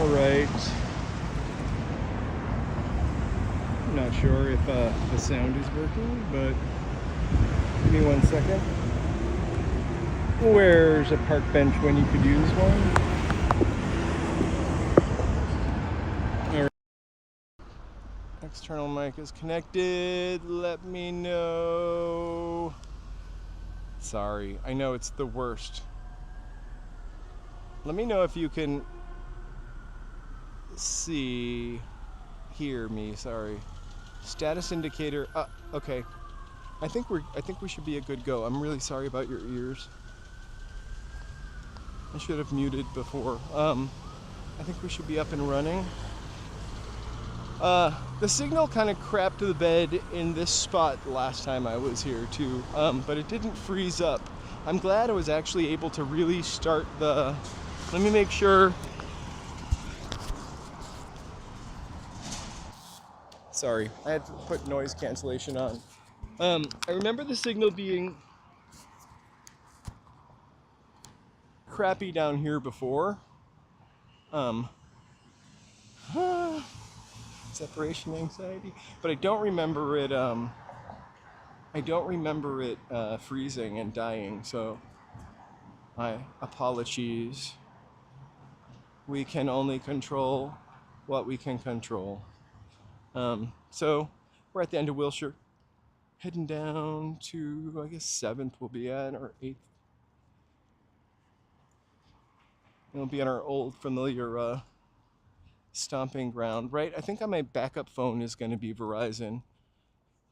Alright. Not sure if the sound is working, but give me 1 second. Where's a park bench when you could use one? Alright. External mic is connected. Let me know. Sorry, I know it's the worst. Let me know if you can hear me, sorry. Status indicator, okay. I think we should be a good go. I'm really sorry about your ears. I should have muted before. I think we should be up and running. The signal kind of crapped the bed in this spot last time I was here too, but it didn't freeze up. I'm glad I was actually able to really start the, let me make sure. Sorry, I had to put noise cancellation on. I remember the signal being crappy down here before. Separation anxiety, but I don't remember it. Freezing and dying. So, my apologies. We can only control what we can control. So we're at the end of Wilshire, heading down to, I guess 7th we'll be at, or 8th. We'll be on our old familiar stomping ground, right? I think on my backup phone is going to be Verizon,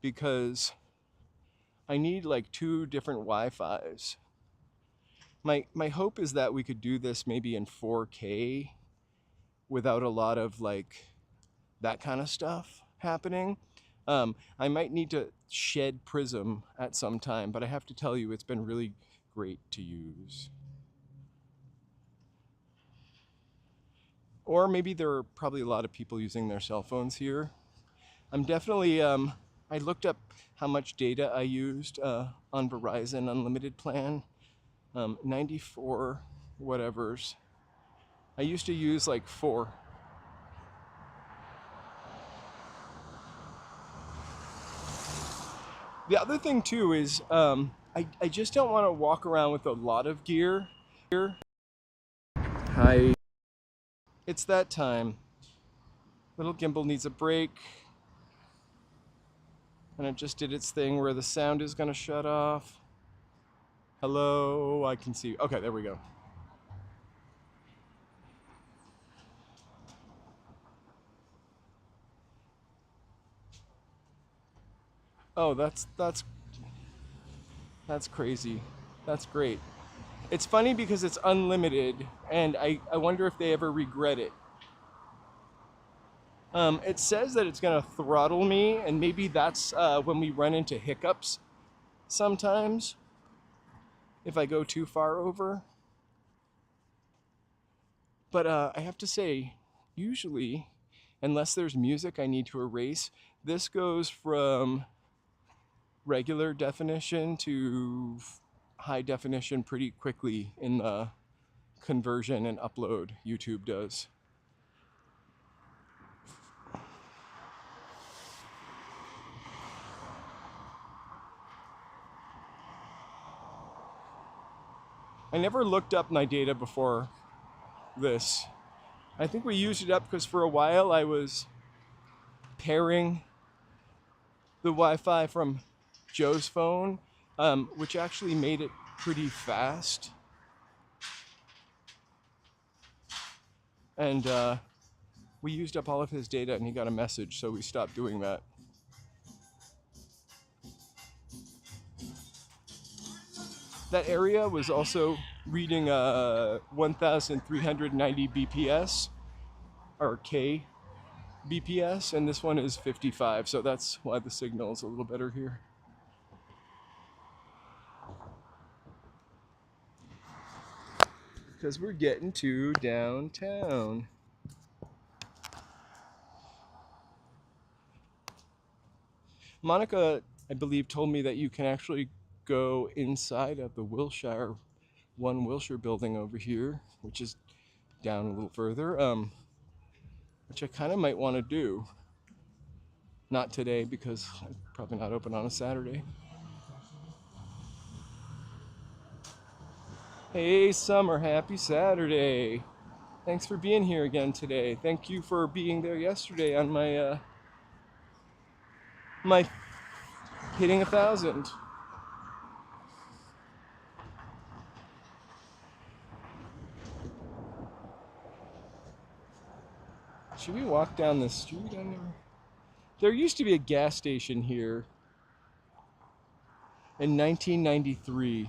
because I need like 2 different Wi-Fis. My hope is that we could do this maybe in 4K without a lot of like that kind of stuff happening. I might need to shed Prism at some time, but I have to tell you, it's been really great to use. Or maybe there are probably a lot of people using their cell phones here. I'm definitely, I looked up how much data I used on Verizon Unlimited plan. 94 whatevers. I used to use like 4. The other thing too is I just don't want to walk around with a lot of gear. Hi. It's that time. Little gimbal needs a break. And it just did its thing where the sound is going to shut off. Hello, I can see. Okay, there we go. Oh, that's crazy. That's great. It's funny because it's unlimited, and I wonder if they ever regret it. It says that it's gonna throttle me, and maybe that's when we run into hiccups sometimes, if I go too far over. But I have to say, usually, unless there's music I need to erase, this goes from regular definition to high definition pretty quickly in the conversion and upload YouTube does. I never looked up my data before this. I think we used it up because for a while I was pairing the Wi-Fi from Joe's phone, which actually made it pretty fast. And we used up all of his data and he got a message, so we stopped doing that. That area was also reading 1,390 BPS, or K BPS, and this one is 55, so that's why the signal is a little better here. Because we're getting to downtown. Monica, I believe, told me that you can actually go inside of the Wilshire building over here, which is down a little further. which I kind of might want to do. Not today because I'm probably not open on a Saturday. Hey, Summer, happy Saturday. Thanks for being here again today. Thank you for being there yesterday on my my hitting 1,000. Should we walk down the street? There used to be a gas station here in 1993.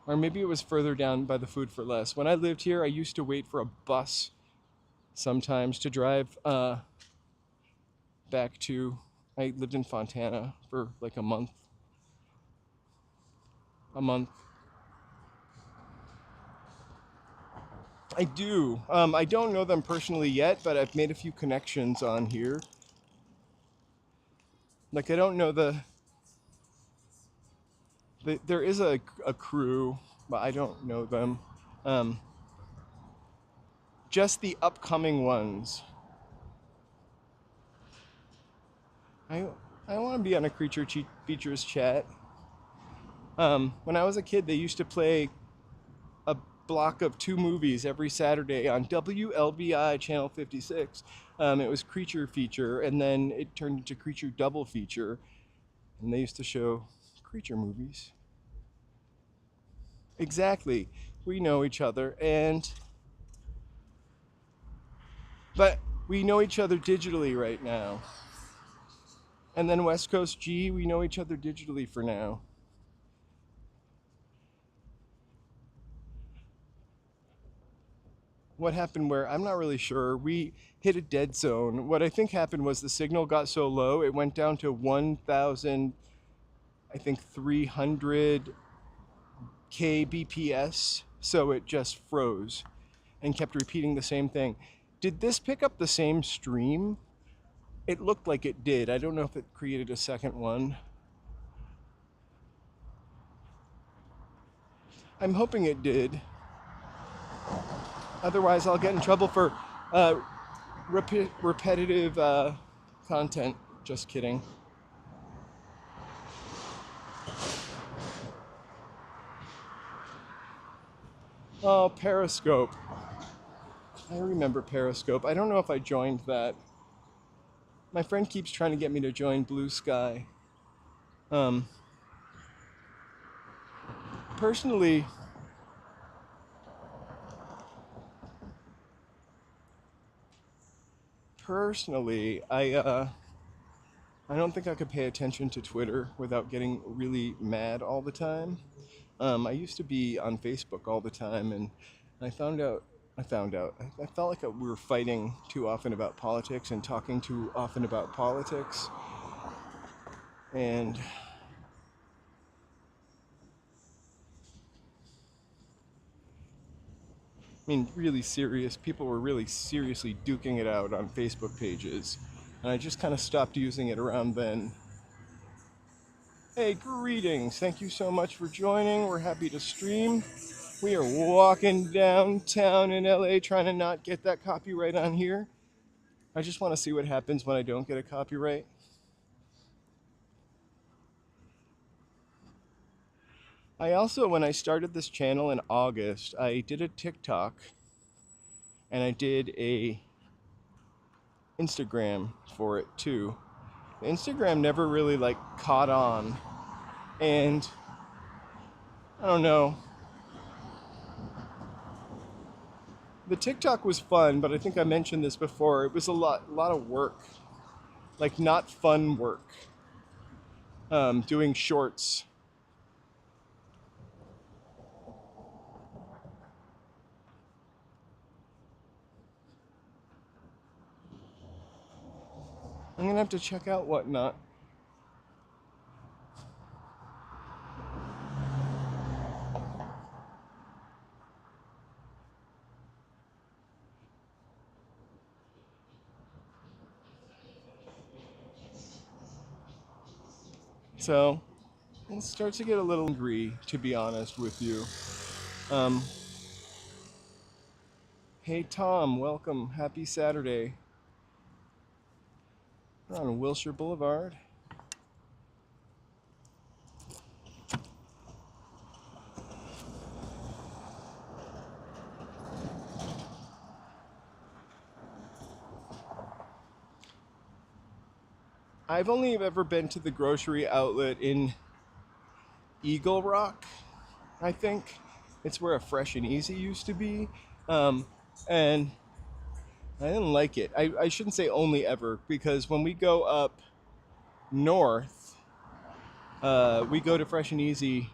Or maybe it was further down by the Food for Less. When I lived here, I used to wait for a bus sometimes to drive back to. I lived in Fontana for like a month. I do. I don't know them personally yet, but I've made a few connections on here. Like I don't know there is a crew, but I don't know them. Just the upcoming ones. I want to be on a Creature Features chat. When I was a kid, they used to play a block of 2 movies every Saturday on WLBI Channel 56. It was Creature Feature, and then it turned into Creature Double Feature, and they used to show creature movies. Exactly. We know each other, but we know each other digitally right now. And then West Coast G, we know each other digitally for now. What happened where? I'm not really sure. We hit a dead zone. What I think happened was the signal got so low, it went down to 1,000, I think 300 kbps, so it just froze and kept repeating the same thing. Did this pick up the same stream? It looked like it did. I don't know if it created a second one. I'm hoping it did. Otherwise, I'll get in trouble for repetitive content. Just kidding. Oh, Periscope. I remember Periscope. I don't know if I joined that. My friend keeps trying to get me to join Blue Sky. Personally, I don't think I could pay attention to Twitter without getting really mad all the time. I used to be on Facebook all the time, and I found out. I felt like we were fighting too often about politics and talking too often about politics. And I mean, really serious. People were really seriously duking it out on Facebook pages. And I just kind of stopped using it around then. Hey, greetings. Thank you so much for joining. We're happy to stream. We are walking downtown in LA trying to not get that copyright on here. I just want to see what happens when I don't get a copyright. I also, when I started this channel in August, I did a TikTok and I did a Instagram for it too. Instagram never really like caught on, and I don't know. The TikTok was fun, but I think I mentioned this before. It was a lot of work, like not fun work. Doing shorts. I'm gonna have to check out Whatnot. So it starts to get a little angry, to be honest with you. Hey Tom, welcome. Happy Saturday. We're on Wilshire Boulevard. I've only ever been to the grocery outlet in Eagle Rock, I think. It's where a Fresh and Easy used to be. And I didn't like it. I shouldn't say only ever, because when we go up north, we go to Fresh and Easy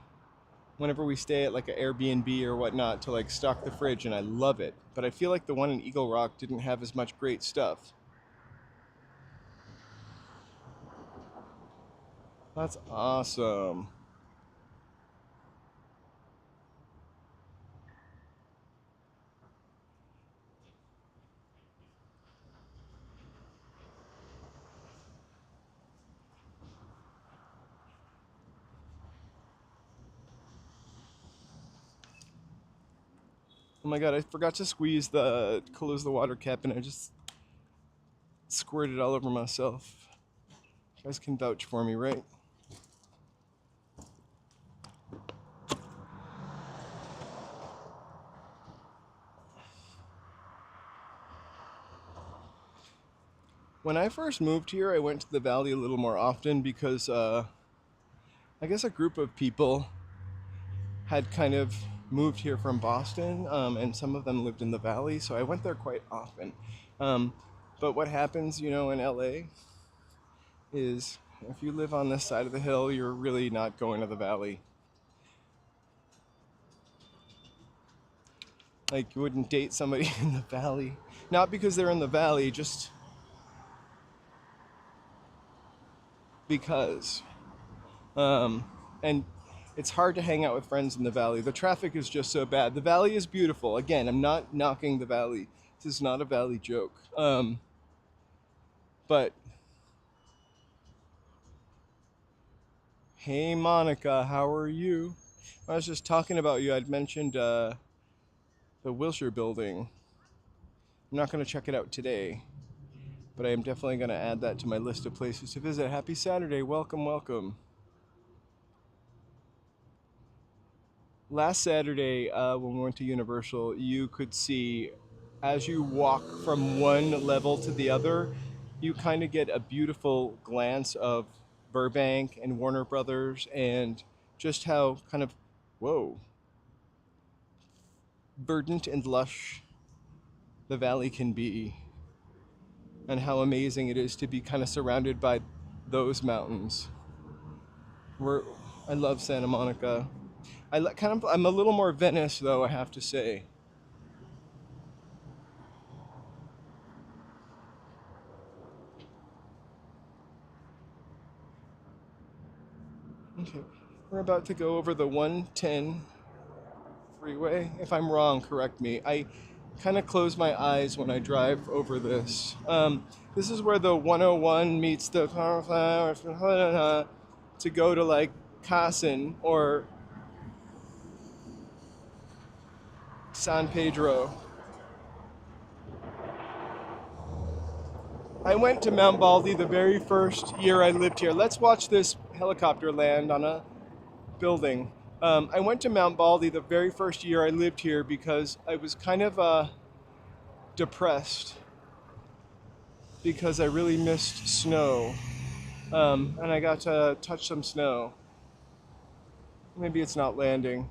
whenever we stay at like an Airbnb or whatnot to like stock the fridge, and I love it. But I feel like the one in Eagle Rock didn't have as much great stuff. That's awesome. Oh my god, I forgot to close the water cap, and I just squirted all over myself. You guys can vouch for me, right? When I first moved here, I went to the valley a little more often because I guess a group of people had kind of moved here from Boston, and some of them lived in the valley, so I went there quite often. But what happens, in LA is if you live on this side of the hill, you're really not going to the valley. Like, you wouldn't date somebody in the valley. Not because they're in the valley, just because. And it's hard to hang out with friends in the valley. The traffic is just so bad. The valley is beautiful. Again, I'm not knocking the valley. This is not a valley joke. But hey, Monica, how are you? I was just talking about you. I'd mentioned the Wilshire building. I'm not going to check it out today, but I am definitely going to add that to my list of places to visit. Happy Saturday. Welcome, welcome. Last Saturday, when we went to Universal, you could see, as you walk from one level to the other, you kind of get a beautiful glance of Burbank and Warner Brothers, and just how kind of, whoa, verdant and lush the valley can be, and how amazing it is to be kind of surrounded by those mountains. I love Santa Monica. I'm a little more Venice, though, I have to say. Okay, we're about to go over the 110 freeway. If I'm wrong, correct me. I kind of close my eyes when I drive over this. This is where the 101 meets the to go to like Casen or San Pedro. I went to Mount Baldy the very first year I lived here. Let's watch this helicopter land on a building. I went to Mount Baldy the very first year I lived here because I was kind of depressed because I really missed snow. And I got to touch some snow. Maybe it's not landing.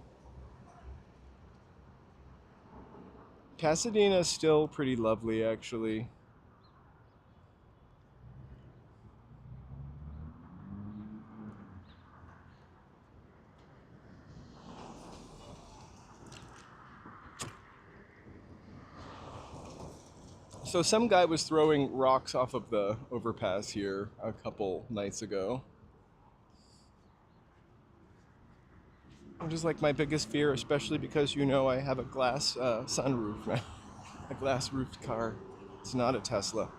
Pasadena is still pretty lovely, actually. So some guy was throwing rocks off of the overpass here a couple nights ago. Which is like my biggest fear, especially because I have a glass sunroof, right? A glass roofed car. It's not a Tesla.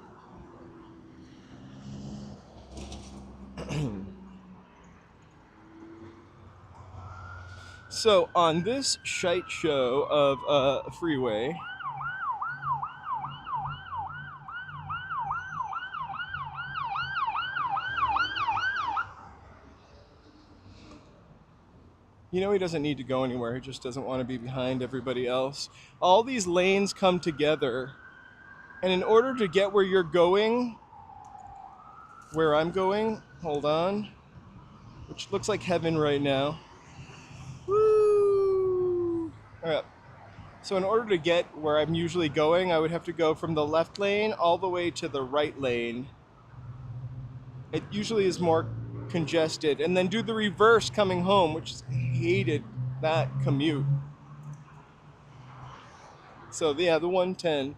So on this shite show of a freeway, You know he doesn't need to go anywhere. He just doesn't want to be behind everybody else. All these lanes come together. And in order to get where you're going, where I'm going, hold on, which looks like heaven right now. Woo! All right. So in order to get where I'm usually going, I would have to go from the left lane all the way to the right lane. It usually is more congested. And then do the reverse coming home, which I hated that commute. So yeah, the 110.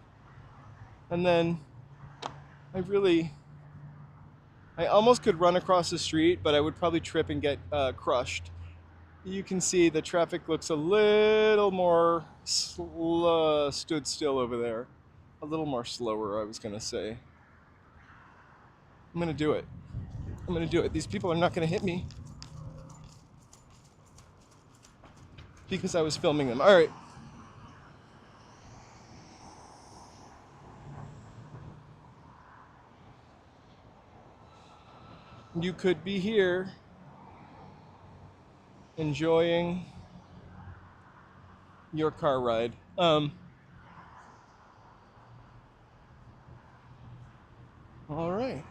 And then I almost could run across the street, but I would probably trip and get crushed. You can see the traffic looks a little more stood still over there. A little more slower, I was gonna say. I'm gonna do it. I'm gonna do it. These people are not gonna hit me because I was filming them. All right. You could be here enjoying your car ride. All right.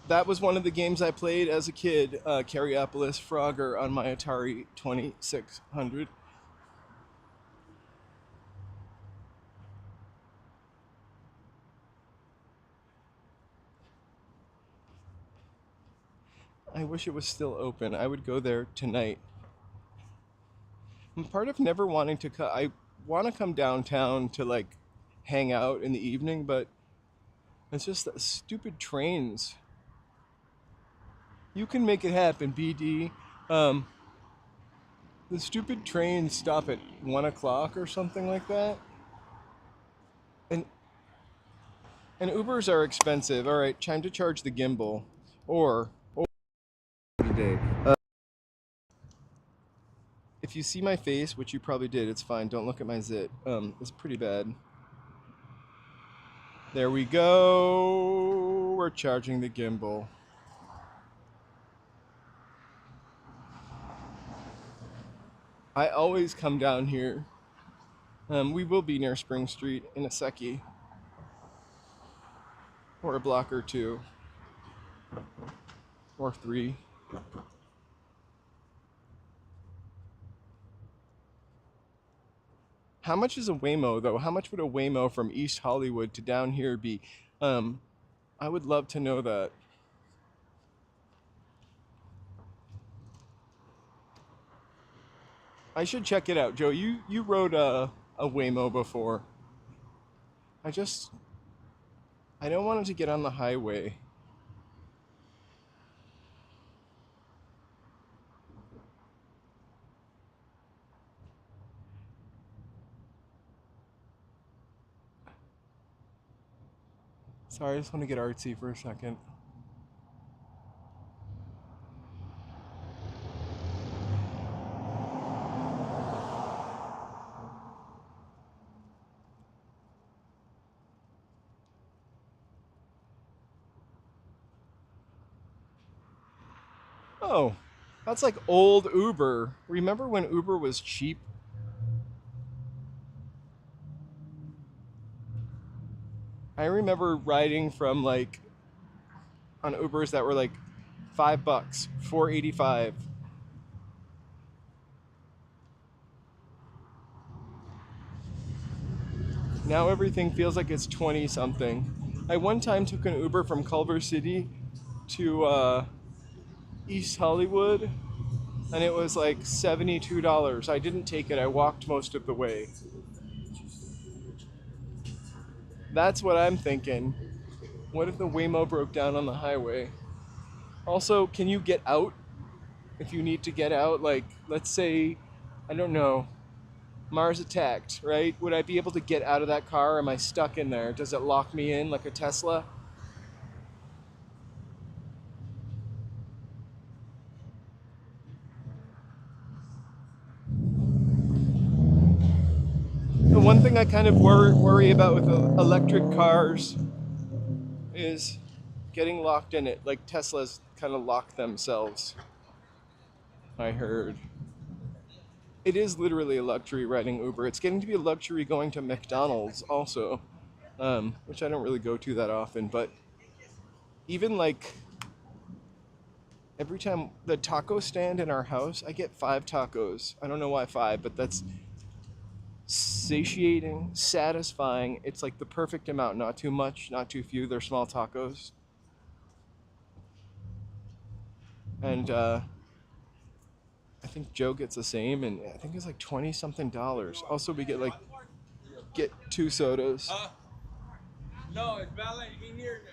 That was one of the games I played as a kid, Carriopolis Frogger on my Atari 2600. I wish it was still open. I would go there tonight. I'm part of never wanting to I want to come downtown to like hang out in the evening, but it's just the stupid trains. You can make it happen, BD. The stupid trains stop at 1 o'clock or something like that. And Ubers are expensive. All right, time to charge the gimbal. Or day. If you see my face, which you probably did, it's fine. Don't look at my zit. It's pretty bad. There we go. We're charging the gimbal. I always come down here. We will be near Spring Street in a secchi. Or a block or two. Or 3. How much is a Waymo, though? How much would a Waymo from East Hollywood to down here be? I would love to know that. I should check it out. Joe, you rode a Waymo before. I don't want it to get on the highway. Sorry, I just want to get artsy for a second. Oh, that's like old Uber. Remember when Uber was cheap? I remember riding from like on Ubers that were like $5, $4.85. Now everything feels like it's 20 something. I one time took an Uber from Culver City to East Hollywood, and it was like $72. I didn't take it. I walked most of the way. That's what I'm thinking. What if the Waymo broke down on the highway? Also, can you get out if you need to get out? Like, let's say, I don't know, Mars attacked, right? Would I be able to get out of that car? Or am I stuck in there? Does it lock me in like a Tesla? one thing I kind of worry about with electric cars is getting locked in it. Like Teslas kind of lock themselves, I heard. It is literally a luxury riding Uber. It's getting to be a luxury going to McDonald's also, which I don't really go to that often. But even like every time the taco stand in our house, I get 5 tacos. I don't know why 5, but that's satiating, satisfying. It's like the perfect amount, not too much, not too few. They're small tacos. And I think Joe gets the same, and I think it's like 20 something dollars. Also, we get 2 sodas. No, it's valet in here now.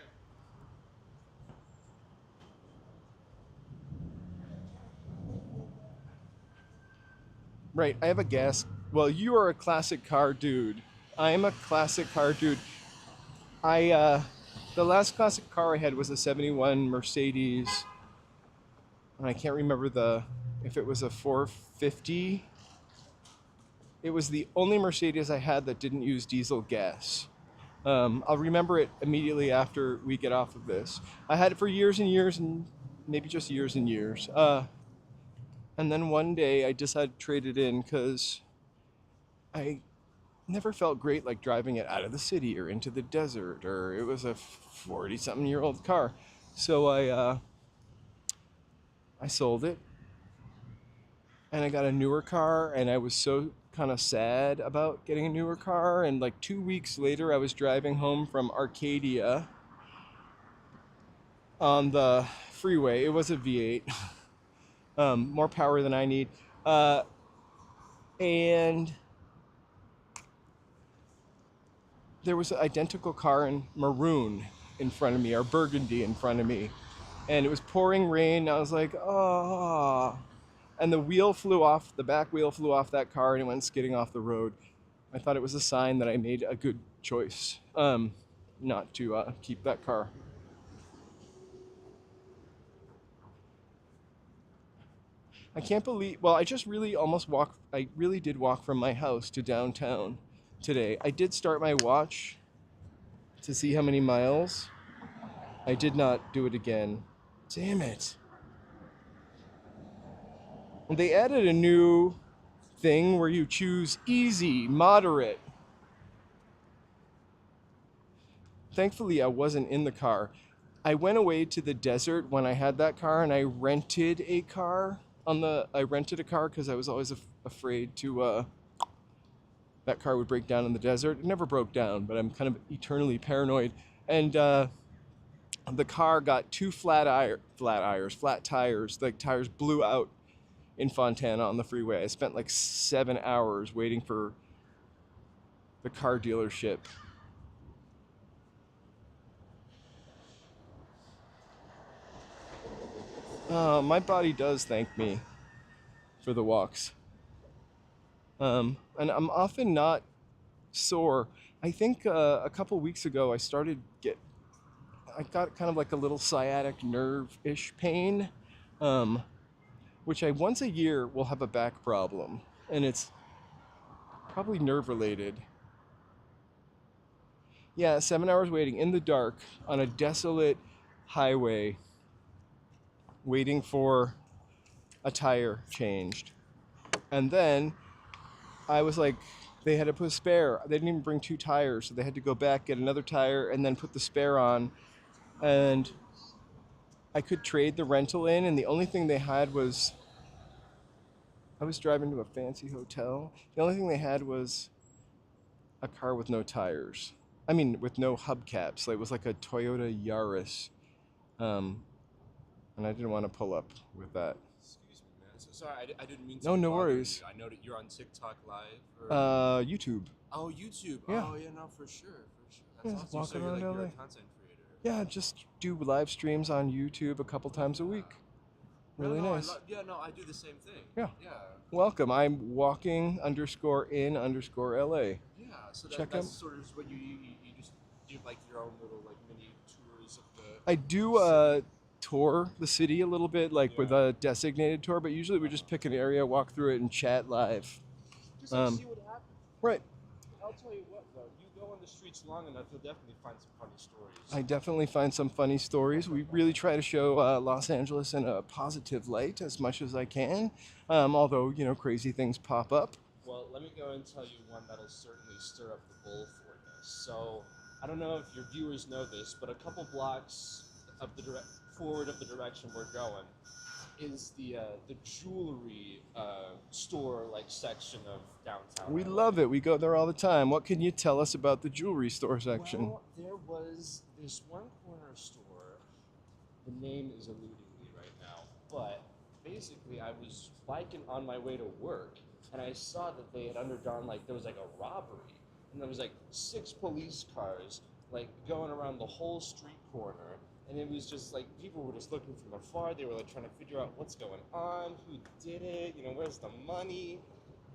Right, I have a gas. Well, you are a classic car dude. I am a classic car dude. The last classic car I had was a 71 Mercedes, and I can't remember if it was a 450. It was the only Mercedes I had that didn't use diesel gas. I'll remember it immediately after we get off of this. I had it for years and years, and maybe just years and years. And then one day I decided to trade it in because I never felt great like driving it out of the city or into the desert, or it was a 40-something-year-old car. So I sold it, and I got a newer car, and I was so kind of sad about getting a newer car. And like 2 weeks later, I was driving home from Arcadia on the freeway. It was a V8, more power than I need, and there was an identical car in maroon in front of me, or burgundy in front of me, and it was pouring rain. I was like, oh, and the back wheel flew off that car, and it went skidding off the road. I thought it was a sign that I made a good choice, not to keep that car. I can't believe, well, I just really I really did walk from my house to downtown today. I did start my watch to see how many miles. I did not do it again. Damn it. And they added a new thing where you choose easy, moderate. Thankfully, I wasn't in the car. I went away to the desert when I had that car, and I rented a car because I was always afraid that car would break down in the desert. It never broke down, but I'm kind of eternally paranoid. And the car got 2 flat tires. Like tires blew out in Fontana on the freeway. I spent like 7 hours waiting for the car dealership. My body does thank me for the walks. And I'm often not sore. I think a couple weeks ago I got kind of like a little sciatic nerve-ish pain, which I once a year will have a back problem, and it's probably nerve-related. Yeah, 7 hours waiting in the dark on a desolate highway, waiting for a tire changed. And then I was like, they had to put a spare. They didn't even bring 2 tires, so they had to go back, get another tire, and then put the spare on. And I could trade the rental in, and the only thing they had was, I was driving to a fancy hotel. The only thing they had was a car with no tires. I mean, with no hubcaps. Like, it was like a Toyota Yaris. And I didn't want to pull up with that. Excuse me, man. So sorry, I didn't mean to. No worries. You. I know that you're on TikTok Live. Or... YouTube. Oh, YouTube. Yeah. Oh, yeah, no, for sure. That's awesome. Walking So around you're LA. a content creator. Yeah, just do live streams on YouTube a couple times a week. Really nice. I do the same thing. Yeah. Yeah. Welcome. I'm walking_in_LA. Yeah. So Check that's out. sort of what you just do, like your own little like mini tours of the. I do tour the city a little bit, like with a designated tour, but usually we just pick an area, walk through it, and chat live. Just see what happens. Right. Oh tell you what, though, you go on the streets long enough, you'll definitely find some funny stories. I definitely find some funny stories. We really try to show Los Angeles in a positive light as much as I can, although, you know, crazy things pop up. Well, let me go and tell you one that'll certainly stir up the bowl for you. So, I don't know if your viewers know this, but a couple blocks of the forward of the direction we're going is the jewelry store like section of downtown. We LA. love it. We go there all the time. What can you tell us about the jewelry store section? Well, there was this one corner store. The name is eluding me right now, but basically, I was biking on my way to work, and I saw that they had undergone there was like a robbery, and there was like 6 police cars like going around the whole street corner, and it was just like people were just looking from afar. They were like trying to figure out what's going on, who did it, where's the money.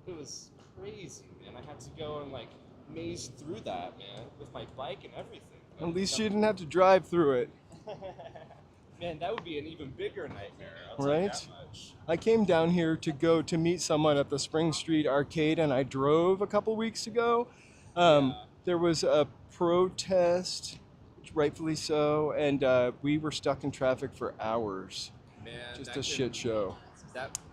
It was crazy, man. I had to go and like maze through that, man, with my bike and everything. At least you didn't have to drive through it. Man, that would be an even bigger nightmare. I'll tell you Right? that much. I came down here to go to meet someone at the Spring Street Arcade, and I drove a couple weeks ago. Yeah. There was a protest, rightfully so, and we were stuck in traffic for hours. Man, Just that a shit show.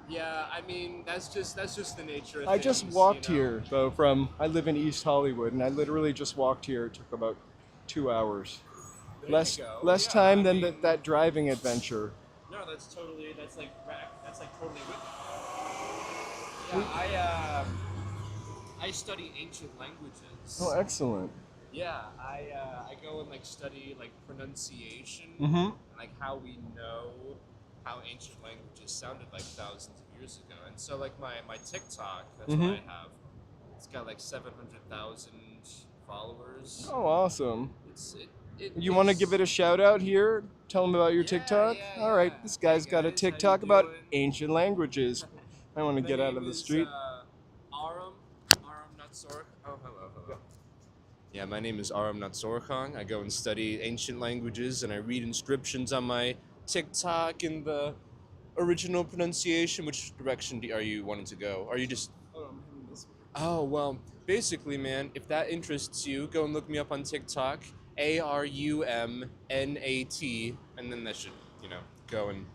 Yeah, I mean, that's just the nature of I things. just walked here, though, I live in East Hollywood, and I literally just walked here. It took about 2 hours. There Less you go. less Yeah, time I than mean, that driving adventure. No, that's totally totally with you. Yeah, I study ancient languages. Oh, excellent. Yeah, I go and like study like pronunciation Mm-hmm. and like how we know how ancient languages sounded like thousands of years ago. And so like my TikTok, that's what I have. It's got like 700,000 followers. Oh, awesome. You It want to is- give it a shout out here? Tell them about your Yeah, TikTok? yeah, All right, yeah. this guy's Hey got a guys, how you TikTok about doing? ancient languages. I want to My get out name of the is, street. Aram Natsork. Oh, hello. Yeah, my name is Aram Natsorkong. I go and study ancient languages, and I read inscriptions on my TikTok in the original pronunciation. Which direction are you wanting to go? Are you just... Oh, well, basically, man, if that interests you, go and look me up on TikTok, ARUMNAT, and then that should, go and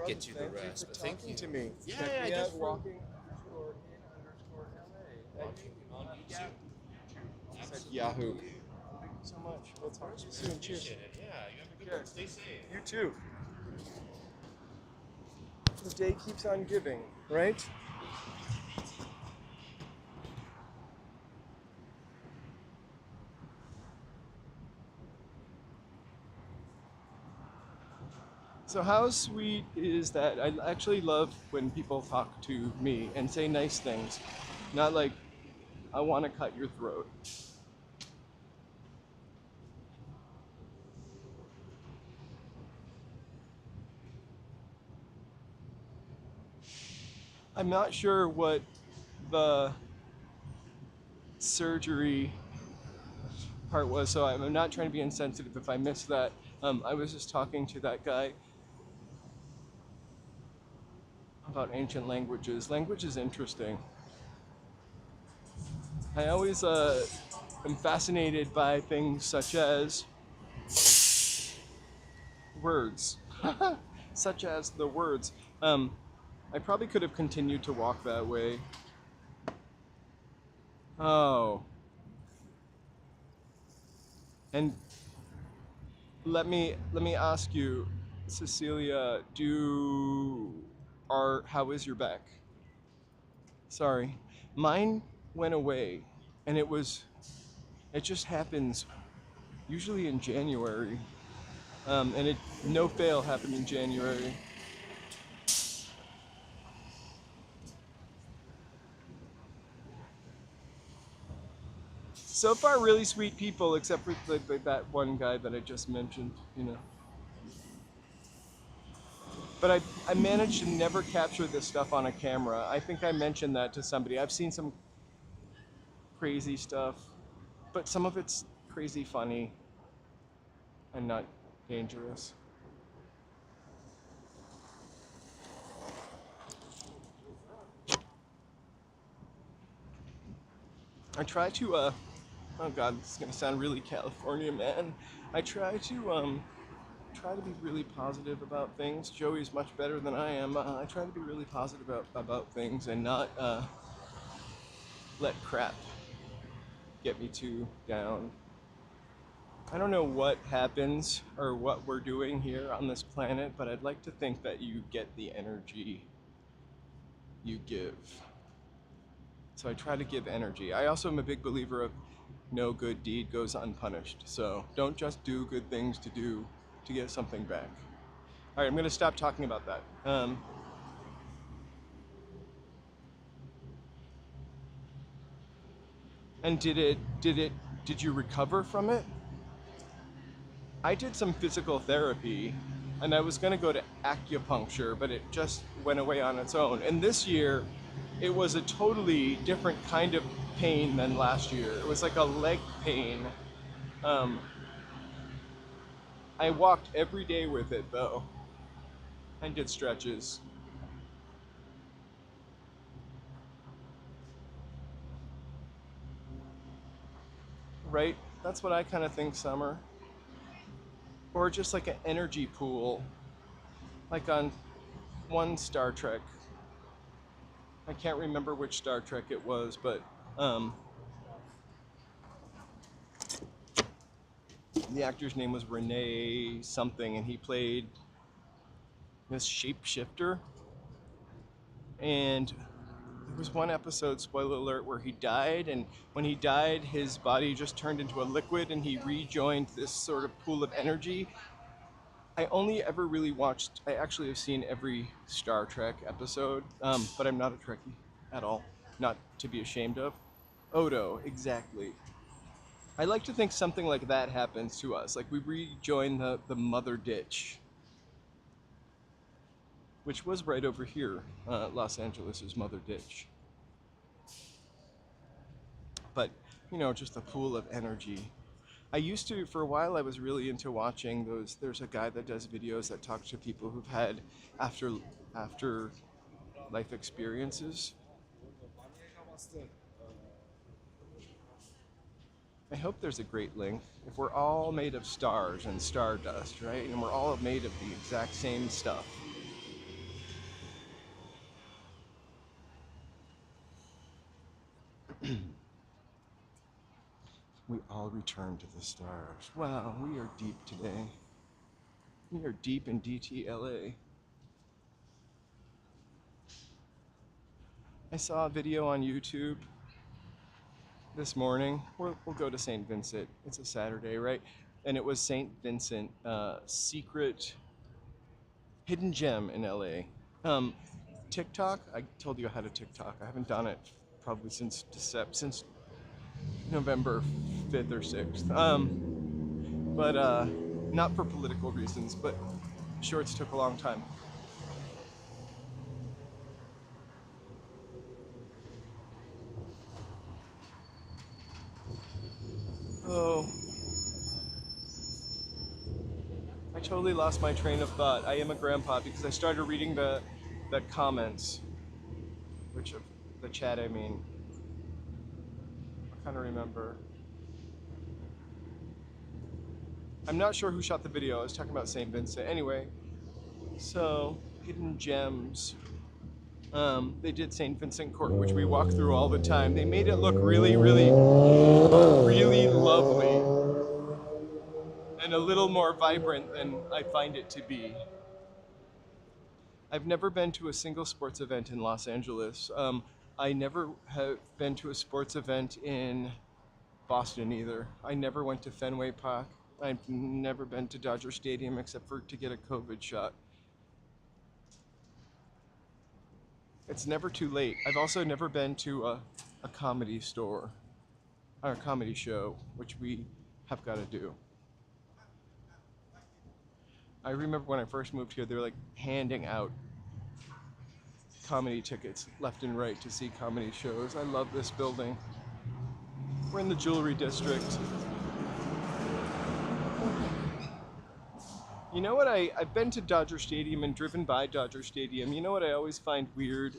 get you the rest. But thank you. to me. Yeah, Check yeah, me just out, for- walking _in_LA. On YouTube? Yahoo. Thank you so much. We'll talk to you soon. Cheers. Appreciate it. Yeah, you have a good one. Stay safe. You too. The day keeps on giving, right? So how sweet is that? I actually love when people talk to me and say nice things. Not like, I want to cut your throat. I'm not sure what the surgery part was, so I'm not trying to be insensitive if I missed that. I was just talking to that guy about ancient languages. Language is interesting. I always am fascinated by things such as words, such as the words. I probably could have continued to walk that way. Oh. And let me ask you, Cecilia, how is your back? Sorry. Mine went away, and it just happens usually in January. And it no fail happened in January. So far, really sweet people, except for that one guy that I just mentioned, But I managed to never capture this stuff on a camera. I think I mentioned that to somebody. I've seen some crazy stuff, but some of it's crazy funny and not dangerous. I try to, oh God, this is gonna sound really California, man. I try to be really positive about things. Joey's much better than I am. I try to be really positive about things and not let crap get me too down. I don't know what happens or what we're doing here on this planet, but I'd like to think that you get the energy you give. So I try to give energy. I also am a big believer of no good deed goes unpunished. So don't just do good things to get something back. All right, I'm going to stop talking about that. And did you recover from it? I did some physical therapy, and I was going to go to acupuncture, but it just went away on its own. And this year, it was a totally different kind of pain than last year. It was like a leg pain. Um, I walked every day with it though, and did stretches. Right? That's what I kind of think, Summer. Or just like an energy pool, like on one Star Trek. I can't remember which Star Trek it was, but um, the actor's name was Renee something, and he played this shapeshifter. And there was one episode, spoiler alert, where he died, and when he died, his body just turned into a liquid, and he rejoined this sort of pool of energy. I only ever really watched, I actually have seen every Star Trek episode, but I'm not a Trekkie at all. Not to be ashamed of. Odo, exactly. I like to think something like that happens to us. Like we rejoin the mother ditch, which was right over here, Los Angeles' mother ditch. But, you know, just a pool of energy. I used to, for a while, I was really into watching those. There's a guy that does videos that talks to people who've had after life experiences. I hope there's a great link. If we're all made of stars and stardust, right? And we're all made of the exact same stuff. We all return to the stars. Wow, we are deep today. We are deep in DTLA. I saw a video on YouTube this morning. We'll go to St. Vincent. It's a Saturday, right? And it was St. Vincent, secret hidden gem in LA. TikTok, I told you I had a TikTok. I haven't done it probably since November 5th or 6th. But not for political reasons, but shorts took a long time. Oh, I totally lost my train of thought. I am a grandpa because I started reading the comments, which of the chat I mean. I kind of remember. I'm not sure who shot the video. I was talking about St. Vincent. Anyway, so hidden gems. They did St. Vincent Court, which we walk through all the time. They made it look really, really, really lovely and a little more vibrant than I find it to be. I've never been to a single sports event in Los Angeles. I never have been to a sports event in Boston either. I never went to Fenway Park. I've never been to Dodger Stadium except for to get a COVID shot. It's never too late. I've also never been to a comedy store or a comedy show, which we have got to do. I remember when I first moved here, they were like handing out comedy tickets left and right to see comedy shows. I love this building. We're in the jewelry district. You know what, I've been to Dodger Stadium and driven by Dodger Stadium. You know what I always find weird?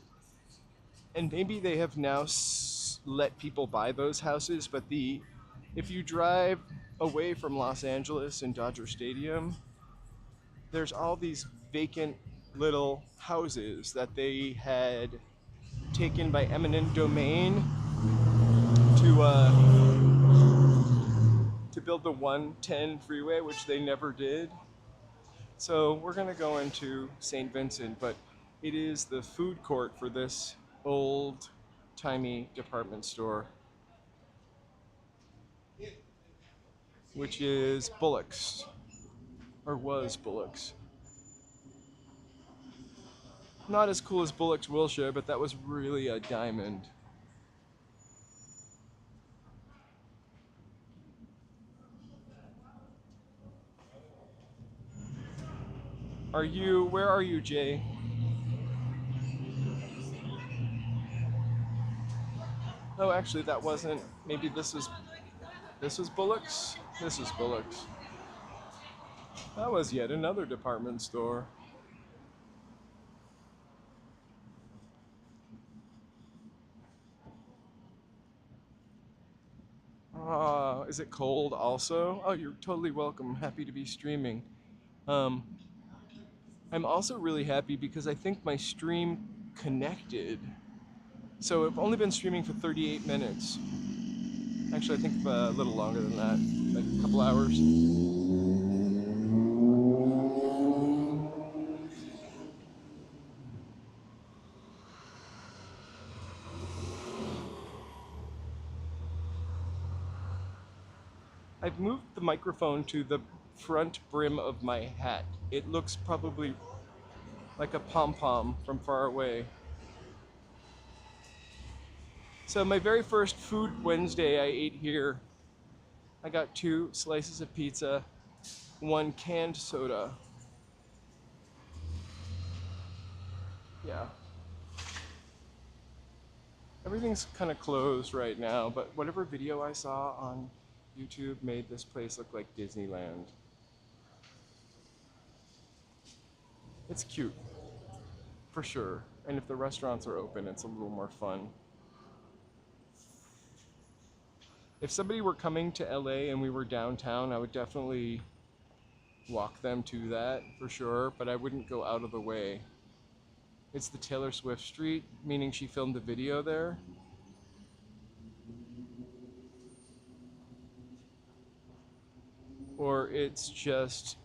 And maybe they have now let people buy those houses, but if you drive away from Los Angeles and Dodger Stadium, there's all these vacant little houses that they had taken by eminent domain to build the 110 freeway, which they never did. So we're gonna go into St. Vincent, but it is the food court for this old-timey department store, which is Bullock's, or was Bullock's. Not as cool as Bullock's Wilshire, but that was really a diamond. Where are you, Jay? Oh, actually, that wasn't, maybe this was Bullock's? This is Bullock's. That was yet another department store. Is it cold also? Oh, you're totally welcome. Happy to be streaming. I'm also really happy because I think my stream connected. So I've only been streaming for 38 minutes. Actually, I think a little longer than that, like a couple hours. I've moved the microphone to the front brim of my hat. It looks probably like a pom-pom from far away. So my very first Food Wednesday I ate here, I got 2 slices of pizza, 1 canned soda. Yeah. Everything's kind of closed right now, but whatever video I saw on YouTube made this place look like Disneyland. It's cute, for sure. And if the restaurants are open, it's a little more fun. If somebody were coming to LA and we were downtown, I would definitely walk them to that, for sure, but I wouldn't go out of the way. It's the Taylor Swift street, meaning she filmed a video there. Or it's just,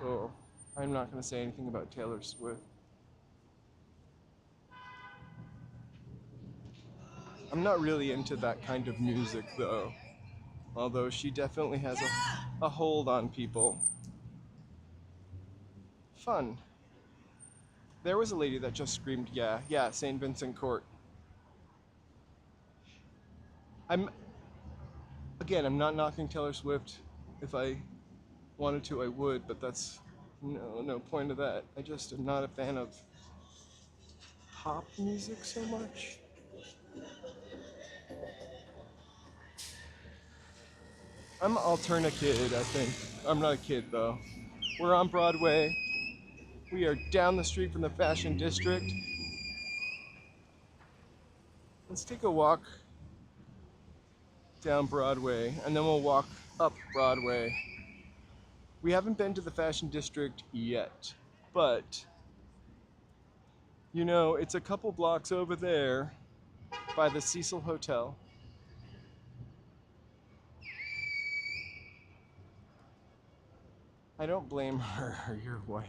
oh, I'm not going to say anything about Taylor Swift. I'm not really into that kind of music though, although she definitely has a hold on people. Fun. There was a lady that just screamed, yeah, St. Vincent Court. I'm not knocking Taylor Swift. If I wanted to, I would, but that's no point of that. I just am not a fan of pop music so much. I'm an alterna kid, I think. I'm not a kid though. We're on Broadway. We are down the street from the Fashion District. Let's take a walk down Broadway and then we'll walk up Broadway. We haven't been to the Fashion District yet, but you know, it's a couple blocks over there by the Cecil Hotel. I don't blame her, your wife.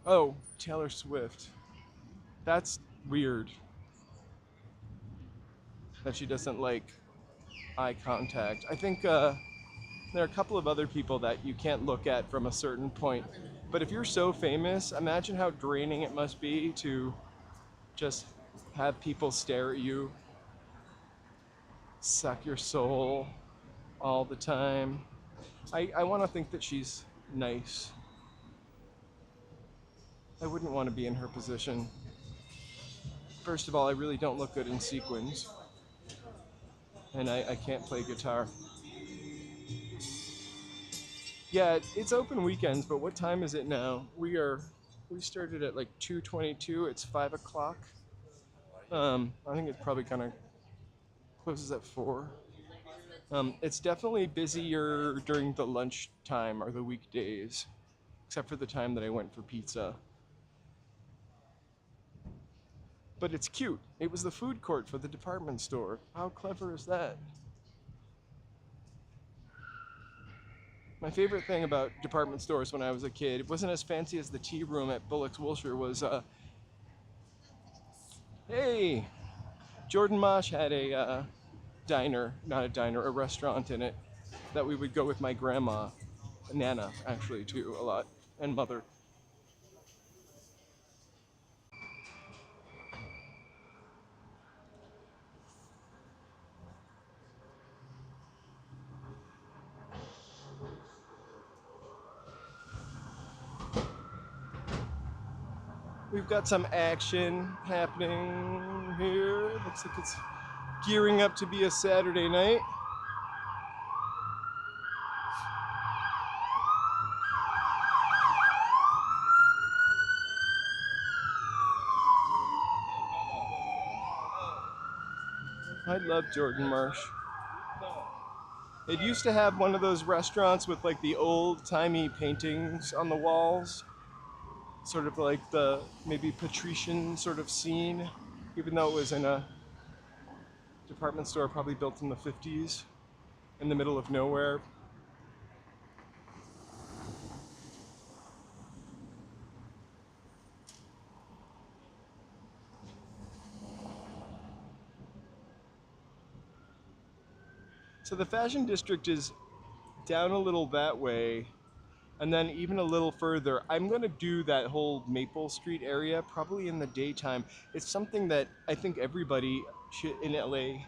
Oh, Taylor Swift. That's weird. That she doesn't like eye contact. I think there are a couple of other people that you can't look at from a certain point. But if you're so famous, imagine how draining it must be to just have people stare at you, suck your soul all the time. I want to think that she's nice. I wouldn't want to be in her position. First of all, I really don't look good in sequins. And I can't play guitar. Yeah, it's open weekends, but what time is it now? We are We started at like 2:22. It's 5 o'clock. I think it probably kind of closes at 4. It's definitely busier during the lunchtime or the weekdays, except for the time that I went for pizza. But it's cute. It was the food court for the department store. How clever is that? My favorite thing about department stores when I was a kid, it wasn't as fancy as the tea room at Bullock's Wilshire, was, hey, Jordan Mosh had a diner, not a diner, a restaurant in it that we would go with my grandma, Nana, actually, too, a lot, and mother. We've got some action happening here. Looks like it's gearing up to be a Saturday night. I love Jordan Marsh. It used to have one of those restaurants with like the old-timey paintings on the walls, sort of like the maybe patrician sort of scene, even though it was in a department store probably built in the 50s in the middle of nowhere. So the fashion district is down a little that way, and then even a little further. I'm going to do that whole Maple Street area probably in the daytime. It's something that I think everybody in LA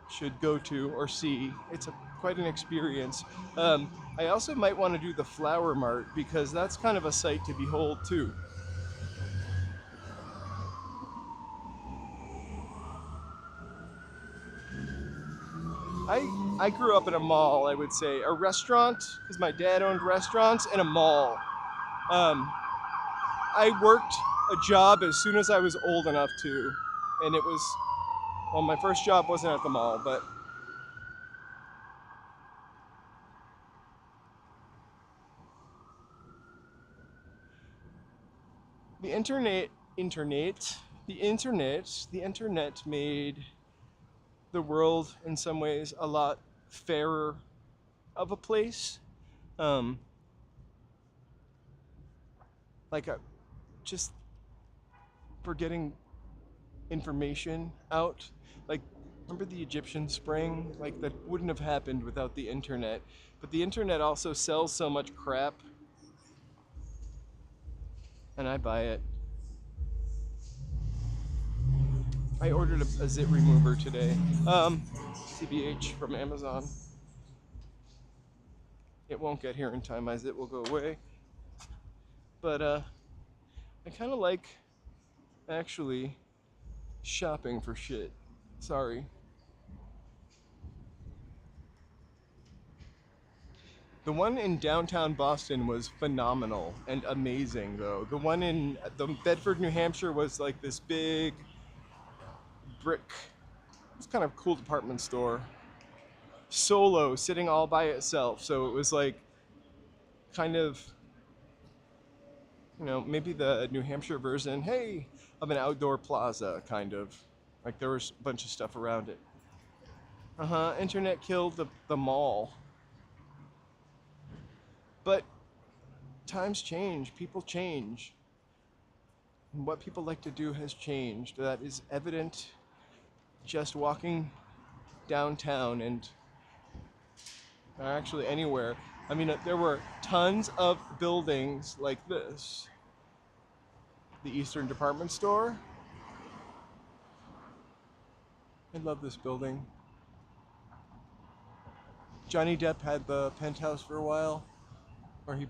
should go to or see. It's quite an experience. I also might want to do the Flower Mart because that's kind of a sight to behold too. I grew up in a mall, I would say. A restaurant, because my dad owned restaurants, and a mall. I worked a job as soon as I was old enough to, and it was, well, my first job wasn't at the mall, but the internet made the world in some ways a lot fairer of a place. Um, like just for getting information out. Like, remember the Egyptian spring? Like, that wouldn't have happened without the internet. But the internet also sells so much crap, and I buy it. I ordered a zit remover today. CBH from Amazon. It won't get here in time. My zit will go away. But I kind of like actually shopping for shit. Sorry. The one in downtown Boston was phenomenal and amazing, though. The one in the Bedford, New Hampshire was like this big brick. It's kind of cool department store. Solo, sitting all by itself. So it was like kind of, maybe the New Hampshire version, hey, of an outdoor plaza, kind of. Like there was a bunch of stuff around it. Internet killed the mall. But times change, people change. And what people like to do has changed. That is evident just walking downtown and actually anywhere. I mean, there were tons of buildings like this. The Eastern Department Store. I love this building. Johnny Depp had the penthouse for a while, or he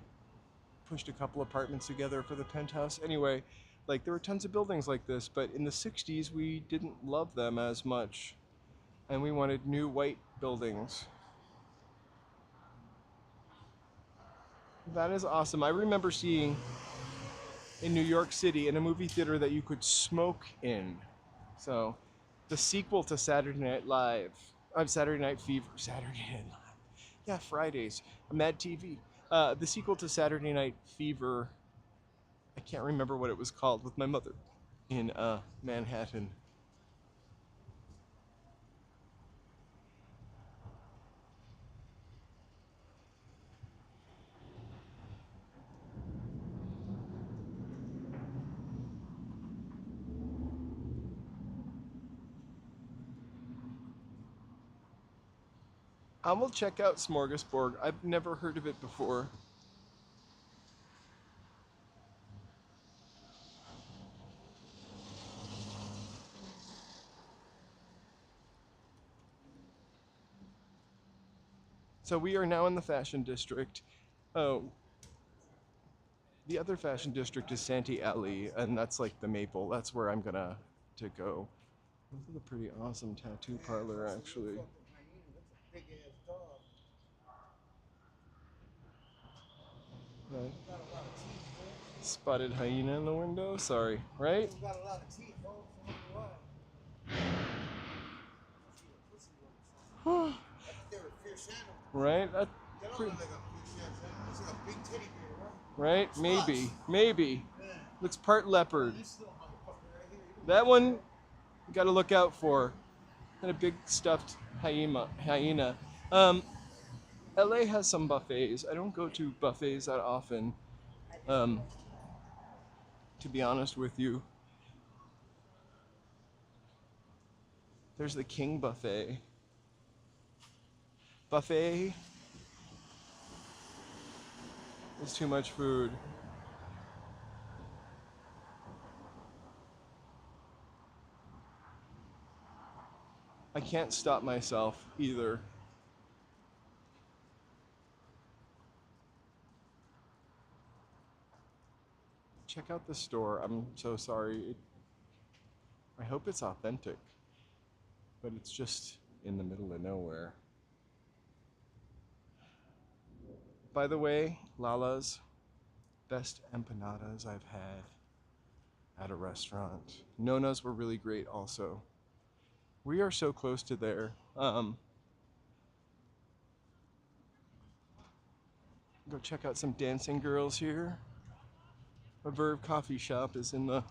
pushed a couple apartments together for the penthouse. Anyway, like there were tons of buildings like this, but in the 60s we didn't love them as much, and we wanted new white buildings. That is awesome. I remember seeing in New York City in a movie theater that you could smoke in. So, the sequel to Saturday Night Live, Saturday Night Fever, Saturday Night Live, yeah, Fridays, Mad TV. The sequel to Saturday Night Fever, I can't remember what it was called, with my mother in Manhattan. I will check out Smorgasbord. I've never heard of it before. So we are now in the fashion district. Oh, the other fashion district is Santee Alley, and that's like the Maple. That's where I'm gonna to go. This is a pretty awesome tattoo parlor, actually. Right. Spotted hyena in the window. Sorry, right? Right? That pretty, right? Maybe. Maybe. Looks part leopard. That one you gotta look out for. And a big stuffed hyena. LA has some buffets. I don't go to buffets that often, um, to be honest with you. There's the King Buffet. Buffet is too much food. I can't stop myself either. Check out the store. I'm so sorry. I hope it's authentic, but it's just in the middle of nowhere. By the way, Lala's, best empanadas I've had at a restaurant. Nona's were really great also. We are so close to there. Go check out some dancing girls here. A Verve coffee shop is in the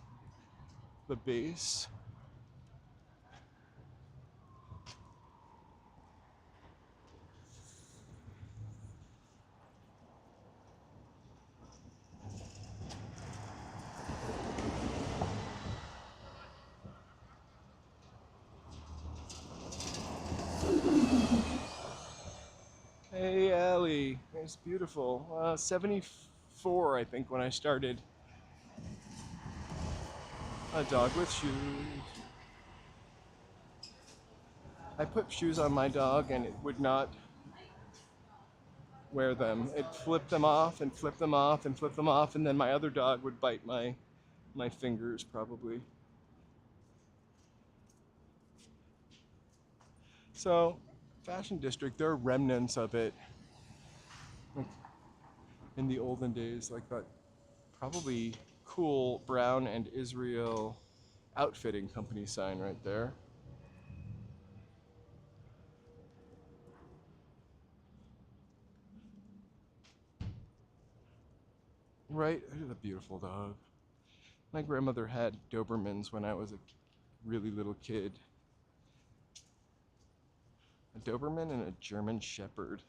base. Hey, Allie. It's beautiful. 74, I think, when I started. A dog with shoes. I put shoes on my dog and it would not wear them. It flipped them off and flipped them off and flipped them off, and then my other dog would bite my fingers probably. So, fashion district, there are remnants of it. Like in the olden days, like that probably cool Brown and Israel outfitting company sign right there. Right, it is a beautiful dog. My grandmother had Dobermans when I was a really little kid. A Doberman and a German Shepherd.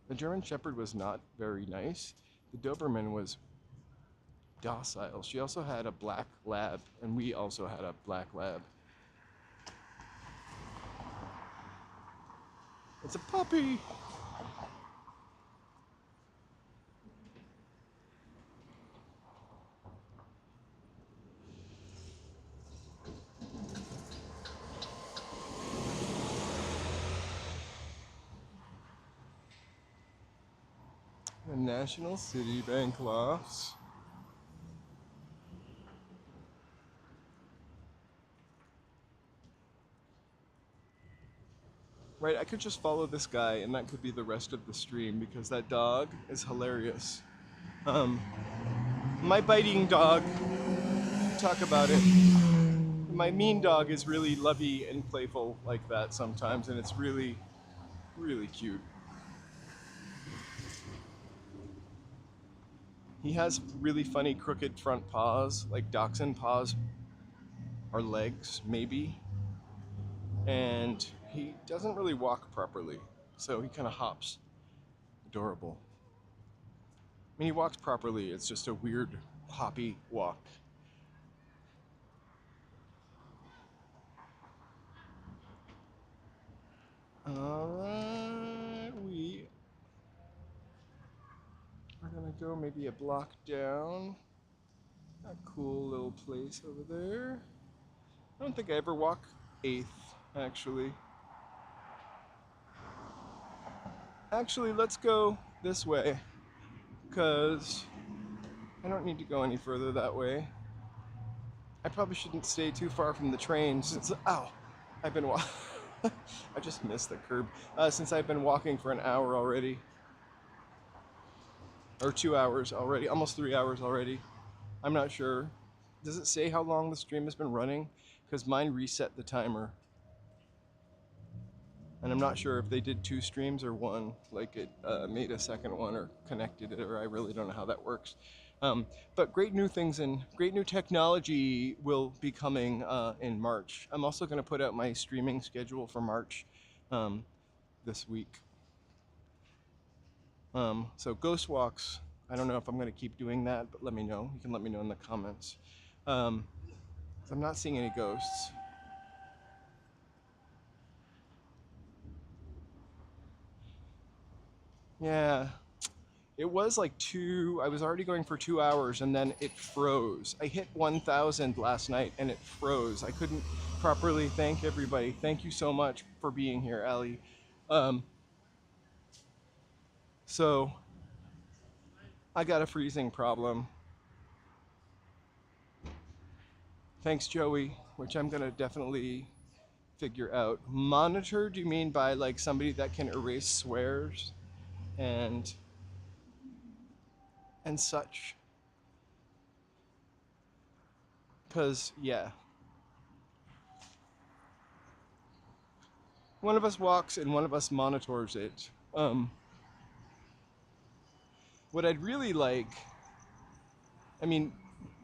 The German Shepherd was not very nice. The Doberman was docile. She also had a black lab, and we also had a black lab. It's a puppy! The National City Bank lofts. Right, I could just follow this guy and that could be the rest of the stream because that dog is hilarious. Um, my biting dog, talk about it. My mean dog is really lovey and playful like that sometimes, and it's really, really cute. He has really funny crooked front paws, like dachshund paws or legs, maybe. And he doesn't really walk properly, so he kind of hops. Adorable. I mean, he walks properly, it's just a weird hoppy walk. Alright, we are gonna go maybe a block down. A cool little place over there. I don't think I ever walk 8th, actually. Actually, let's go this way, because I don't need to go any further that way. I probably shouldn't stay too far from the train since, ow, I've been I just missed the curb. Since I've been walking for an hour already. Or 2 hours already, almost 3 hours already. I'm not sure. Does it say how long the stream has been running? Because mine reset the timer. And I'm not sure if they did 2 streams or 1, like it made a second one or connected it, or I really don't know how that works. But great new things and great new technology will be coming in March. I'm also going to put out my streaming schedule for March this week. So ghost walks, I don't know if I'm going to keep doing that, but let me know. You can let me know in the comments. I'm not seeing any ghosts. Yeah, it was like I was already going for 2 hours and then it froze. I hit 1,000 last night and it froze. I couldn't properly thank everybody. Thank you so much for being here, Ali. So I got a freezing problem. Thanks, Joey, which I'm gonna definitely figure out. Monitor, do you mean by like somebody that can erase swears and such? Because, yeah. One of us walks and one of us monitors it. What I'd really like, I mean,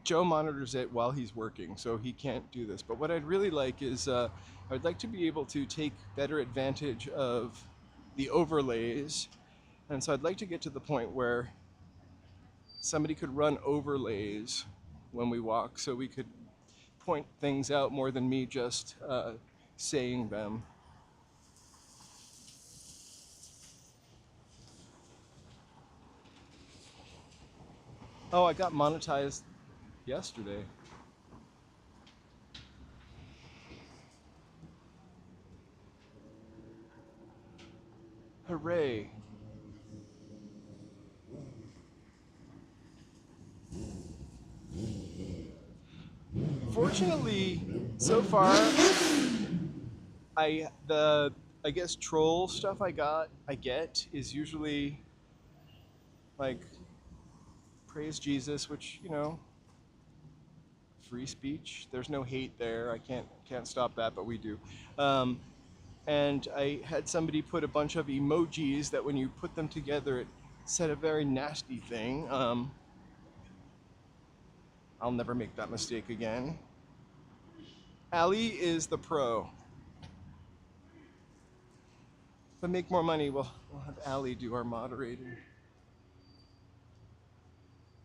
Joe monitors it while he's working, so he can't do this. But what I'd really like is I'd like to be able to take better advantage of the overlays. And so I'd like to get to the point where somebody could run overlays when we walk so we could point things out more than me just saying them. Oh, I got monetized yesterday. Hooray. Fortunately, so far, I guess troll stuff I get is usually like praise Jesus, which, you know, free speech. There's no hate there. I can't stop that, but we do. And I had somebody put a bunch of emojis that when you put them together, it said a very nasty thing. I'll never make that mistake again. Ali is the pro. If I make more money, we'll have Ali do our moderating.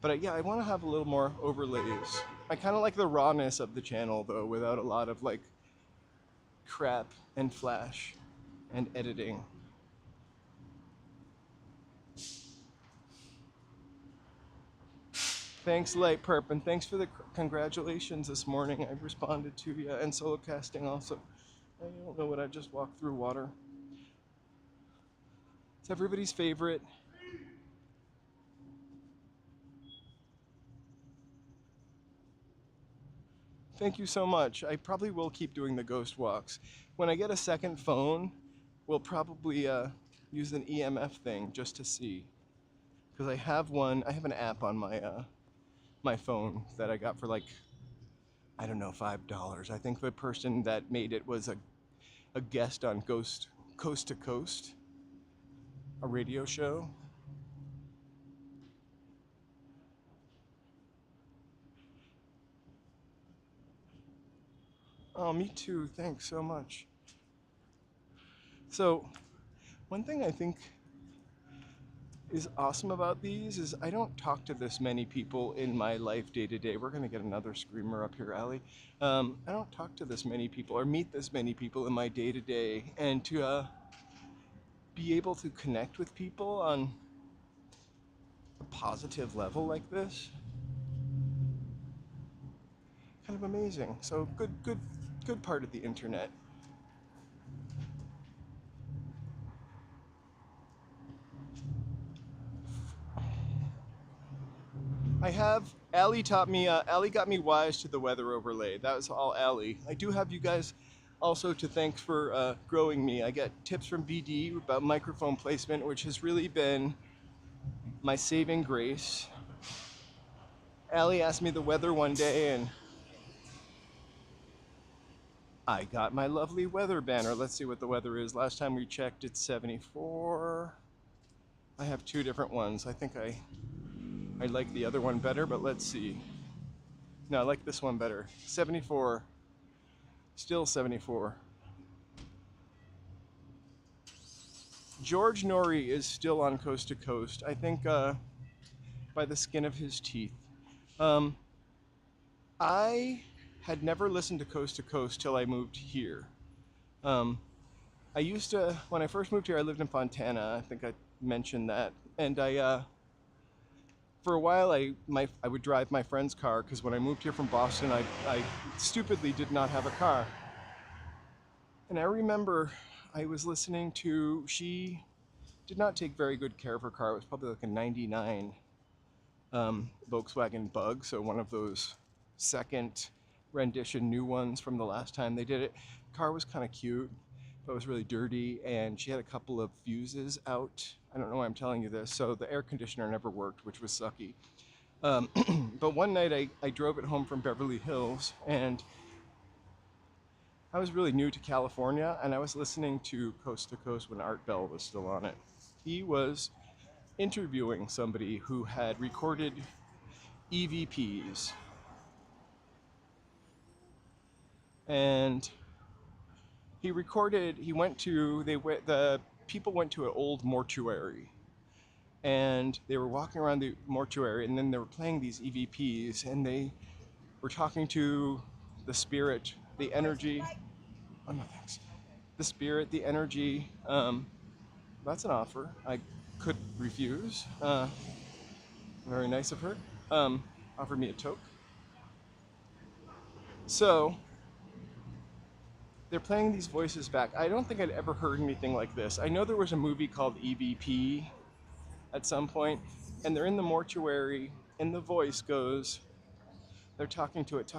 But yeah, I want to have a little more overlays. I kind of like the rawness of the channel, though, without a lot of like crap and flash and editing. Thanks, Light Perp, and thanks for the congratulations this morning. I responded to you, and solo casting also. I don't know what I just walked through water. It's everybody's favorite. Thank you so much. I probably will keep doing the ghost walks. When I get a second phone, will probably use an EMF thing just to see, because I have one. I have an app on my phone that I got for like, I don't know, $5. I think the person that made it was a guest on Coast to Coast, a radio show. Oh, me too. Thanks so much. So, one thing I think is awesome about these is I don't talk to this many people in my life day to day. We're going to get another screamer up here, Allie. I don't talk to this many people or meet this many people in my day to day. And to be able to connect with people on a positive level like this, kind of amazing. So good part of the internet. Allie taught me, Allie got me wise to the weather overlay. That was all Allie. I do have you guys also to thank for growing me. I get tips from BD about microphone placement, which has really been my saving grace. Allie asked me the weather one day, and I got my lovely weather banner. Let's see what the weather is. Last time we checked, it's 74. I have two different ones. I think I like the other one better, but let's see. No, I like this one better. 74. Still 74. George Norrie is still on Coast to Coast. I think by the skin of his teeth. Um, I had never listened to Coast till I moved here. I used to, when I first moved here, I lived in Fontana. I think I mentioned that. And for a while, I would drive my friend's car because when I moved here from Boston, I stupidly did not have a car. And I remember I was listening to, she did not take very good care of her car. It was probably like a 99 Volkswagen Bug, so one of those second rendition new ones from the last time they did it. The car was kind of cute, but it was really dirty, and she had a couple of fuses out. I don't know why I'm telling you this. So the air conditioner never worked, which was sucky. But one night I drove it home from Beverly Hills, and I was really new to California, and I was listening to Coast to Coast when Art Bell was still on it. He was interviewing somebody who had recorded EVPs, and the people went to an old mortuary, and they were walking around the mortuary, and then they were playing these EVPs, and they were talking to the spirit, the energy. Oh no, thanks. The spirit, the energy. That's an offer I could refuse. Very nice of her. Offered me a toke. So they're playing these voices back. I don't think I'd ever heard anything like this. I know there was a movie called EVP at some point, and they're in the mortuary, and the voice goes, they're talking to it,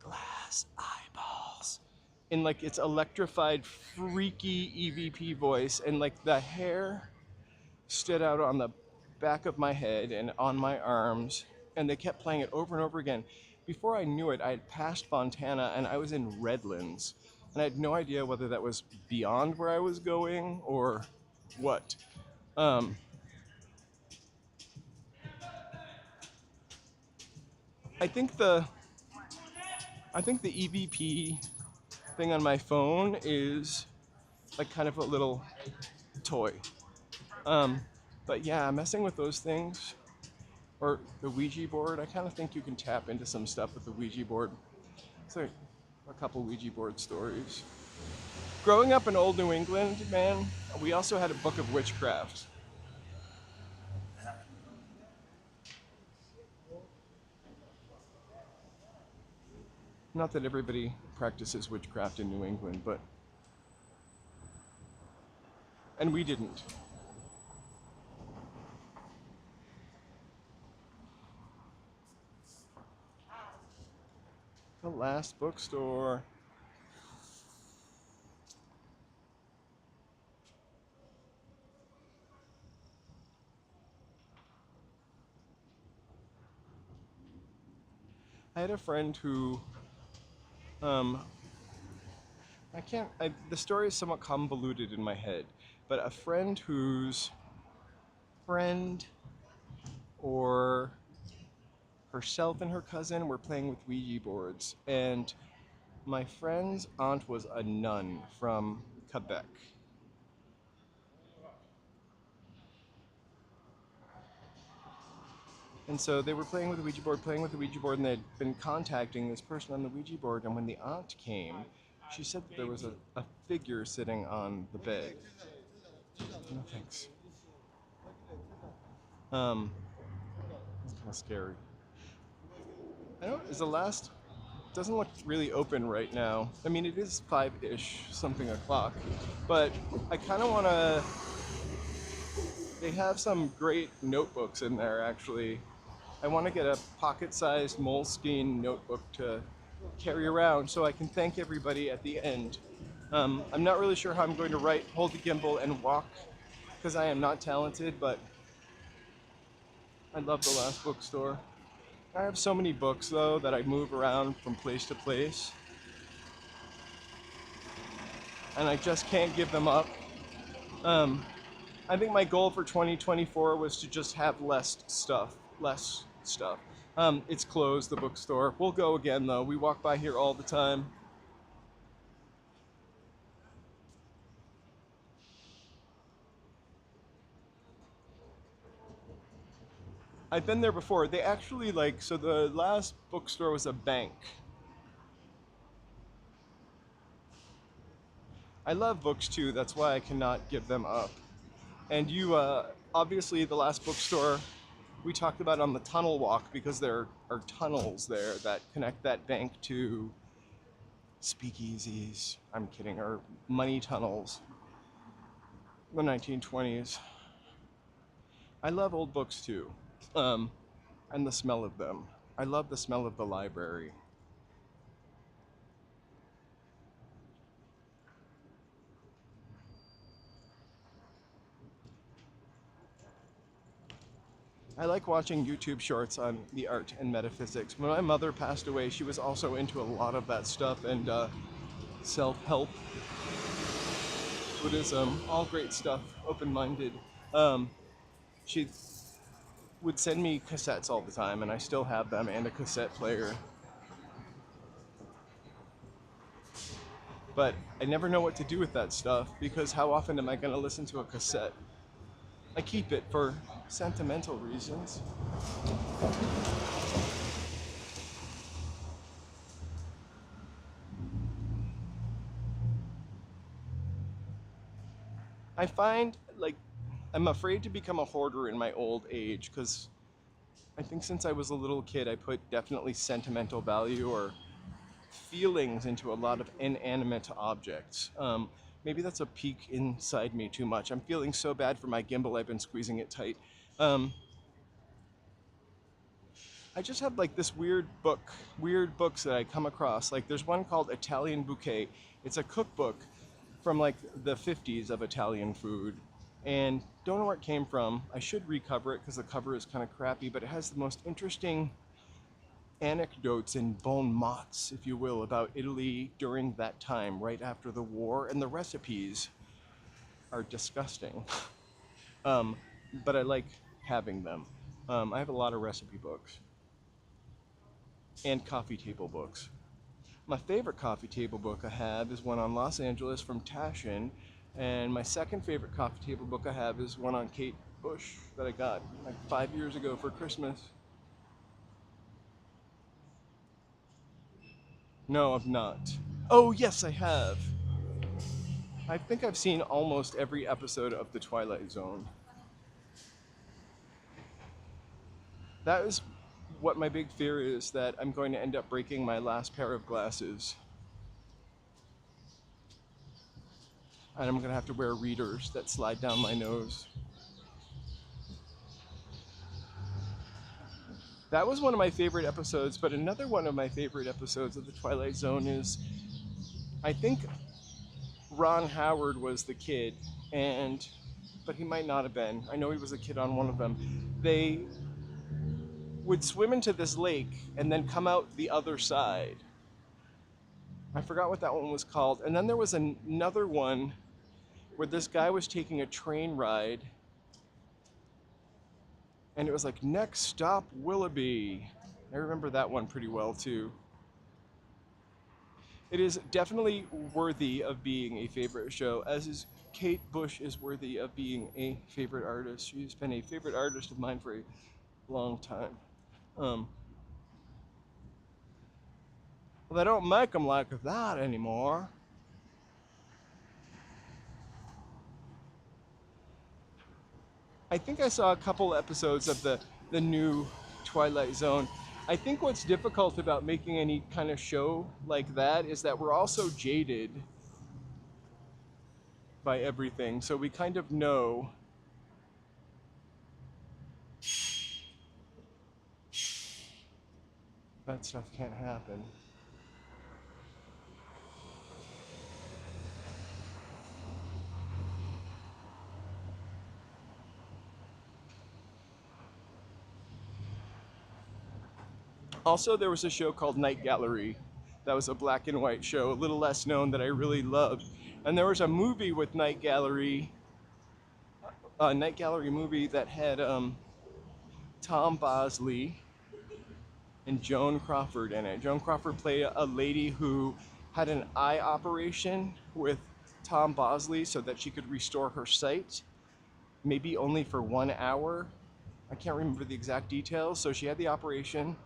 glass eyeballs. In like its electrified, freaky EVP voice, and like the hair stood out on the back of my head and on my arms, and they kept playing it over and over again. Before I knew it, I had passed Fontana and I was in Redlands, and I had no idea whether that was beyond where I was going or what. I think the EVP thing on my phone is like kind of a little toy. But yeah, messing with those things, or the Ouija board, I kind of think you can tap into some stuff with the Ouija board. So a couple Ouija board stories. Growing up in old New England, man, we also had a book of witchcraft. Not that everybody practices witchcraft in New England, but, and we didn't. The last bookstore. I had a friend who, um, the story is somewhat convoluted in my head, but a friend whose friend or herself and her cousin were playing with Ouija boards, and my friend's aunt was a nun from Quebec. And so they were playing with the Ouija board, and they'd been contacting this person on the Ouija board. And when the aunt came, she said that there was a figure sitting on the bed. No thanks. It's kind of scary. I don't. Is the last? Doesn't look really open right now. I mean, it is 5-ish, something o'clock, but I kind of want to. They have some great notebooks in there, actually. I want to get a pocket-sized Moleskine notebook to carry around so I can thank everybody at the end. I'm not really sure how I'm going to write, hold the gimbal, and walk, because I am not talented, but I love the last bookstore. I have so many books, though, that I move around from place to place, and I just can't give them up. I think my goal for 2024 was to just have less stuff. It's closed, the bookstore. We'll go again, though. We walk by here all the time. I've been there before. They actually so the last bookstore was a bank. I love books too, that's why I cannot give them up. And obviously the last bookstore we talked about on the tunnel walk, because there are tunnels there that connect that bank to speakeasies, I'm kidding, or money tunnels, the 1920s. I love old books too, and the smell of them. I love the smell of the library. I like watching YouTube shorts on the art and metaphysics. When my mother passed away, she was also into a lot of that stuff, and self-help, Buddhism, all great stuff, open-minded. She would send me cassettes all the time, and I still have them, and a cassette player. But I never know what to do with that stuff, because how often am I going to listen to a cassette? I keep it for sentimental reasons. I find, I'm afraid to become a hoarder in my old age, because I think since I was a little kid, I put definitely sentimental value or feelings into a lot of inanimate objects. Maybe that's a peak inside me too much. I'm feeling so bad for my gimbal, I've been squeezing it tight. I just have this weird books that I come across. There's one called Italian Bouquet. It's a cookbook from the 50s of Italian food, and don't know where it came from. I should recover it because the cover is kind of crappy, but it has the most interesting anecdotes and bon mots, if you will, about Italy during that time, right after the war, and the recipes are disgusting. But I like having them. I have a lot of recipe books and coffee table books. My favorite coffee table book I have is one on Los Angeles from Tashin, and my second favorite coffee table book I have is one on Kate Bush that I got 5 years ago for Christmas. No, I've not. Oh, yes, I have. I think I've seen almost every episode of The Twilight Zone. That is what my big fear is, that I'm going to end up breaking my last pair of glasses. And I'm going to have to wear readers that slide down my nose. That was one of my favorite episodes, but another one of my favorite episodes of The Twilight Zone is, I think Ron Howard was the kid, but he might not have been. I know he was a kid on one of them. would swim into this lake and then come out the other side. I forgot what that one was called. And then there was another one where this guy was taking a train ride, and it was like, next stop Willoughby. I remember that one pretty well too. It is definitely worthy of being a favorite show, as is Kate Bush is worthy of being a favorite artist. She's been a favorite artist of mine for a long time. Well, they don't make them like that anymore. I think I saw a couple episodes of the new Twilight Zone. I think what's difficult about making any kind of show like that is that we're also jaded by everything. So we kind of know that stuff can't happen. Also, there was a show called Night Gallery. That was a black and white show, a little less known, that I really loved. And there was a movie with Night Gallery, a Night Gallery movie that had Tom Bosley and Joan Crawford in it. Joan Crawford played a lady who had an eye operation with Tom Bosley so that she could restore her sight, maybe only for 1 hour. I can't remember the exact details. So she had the operation,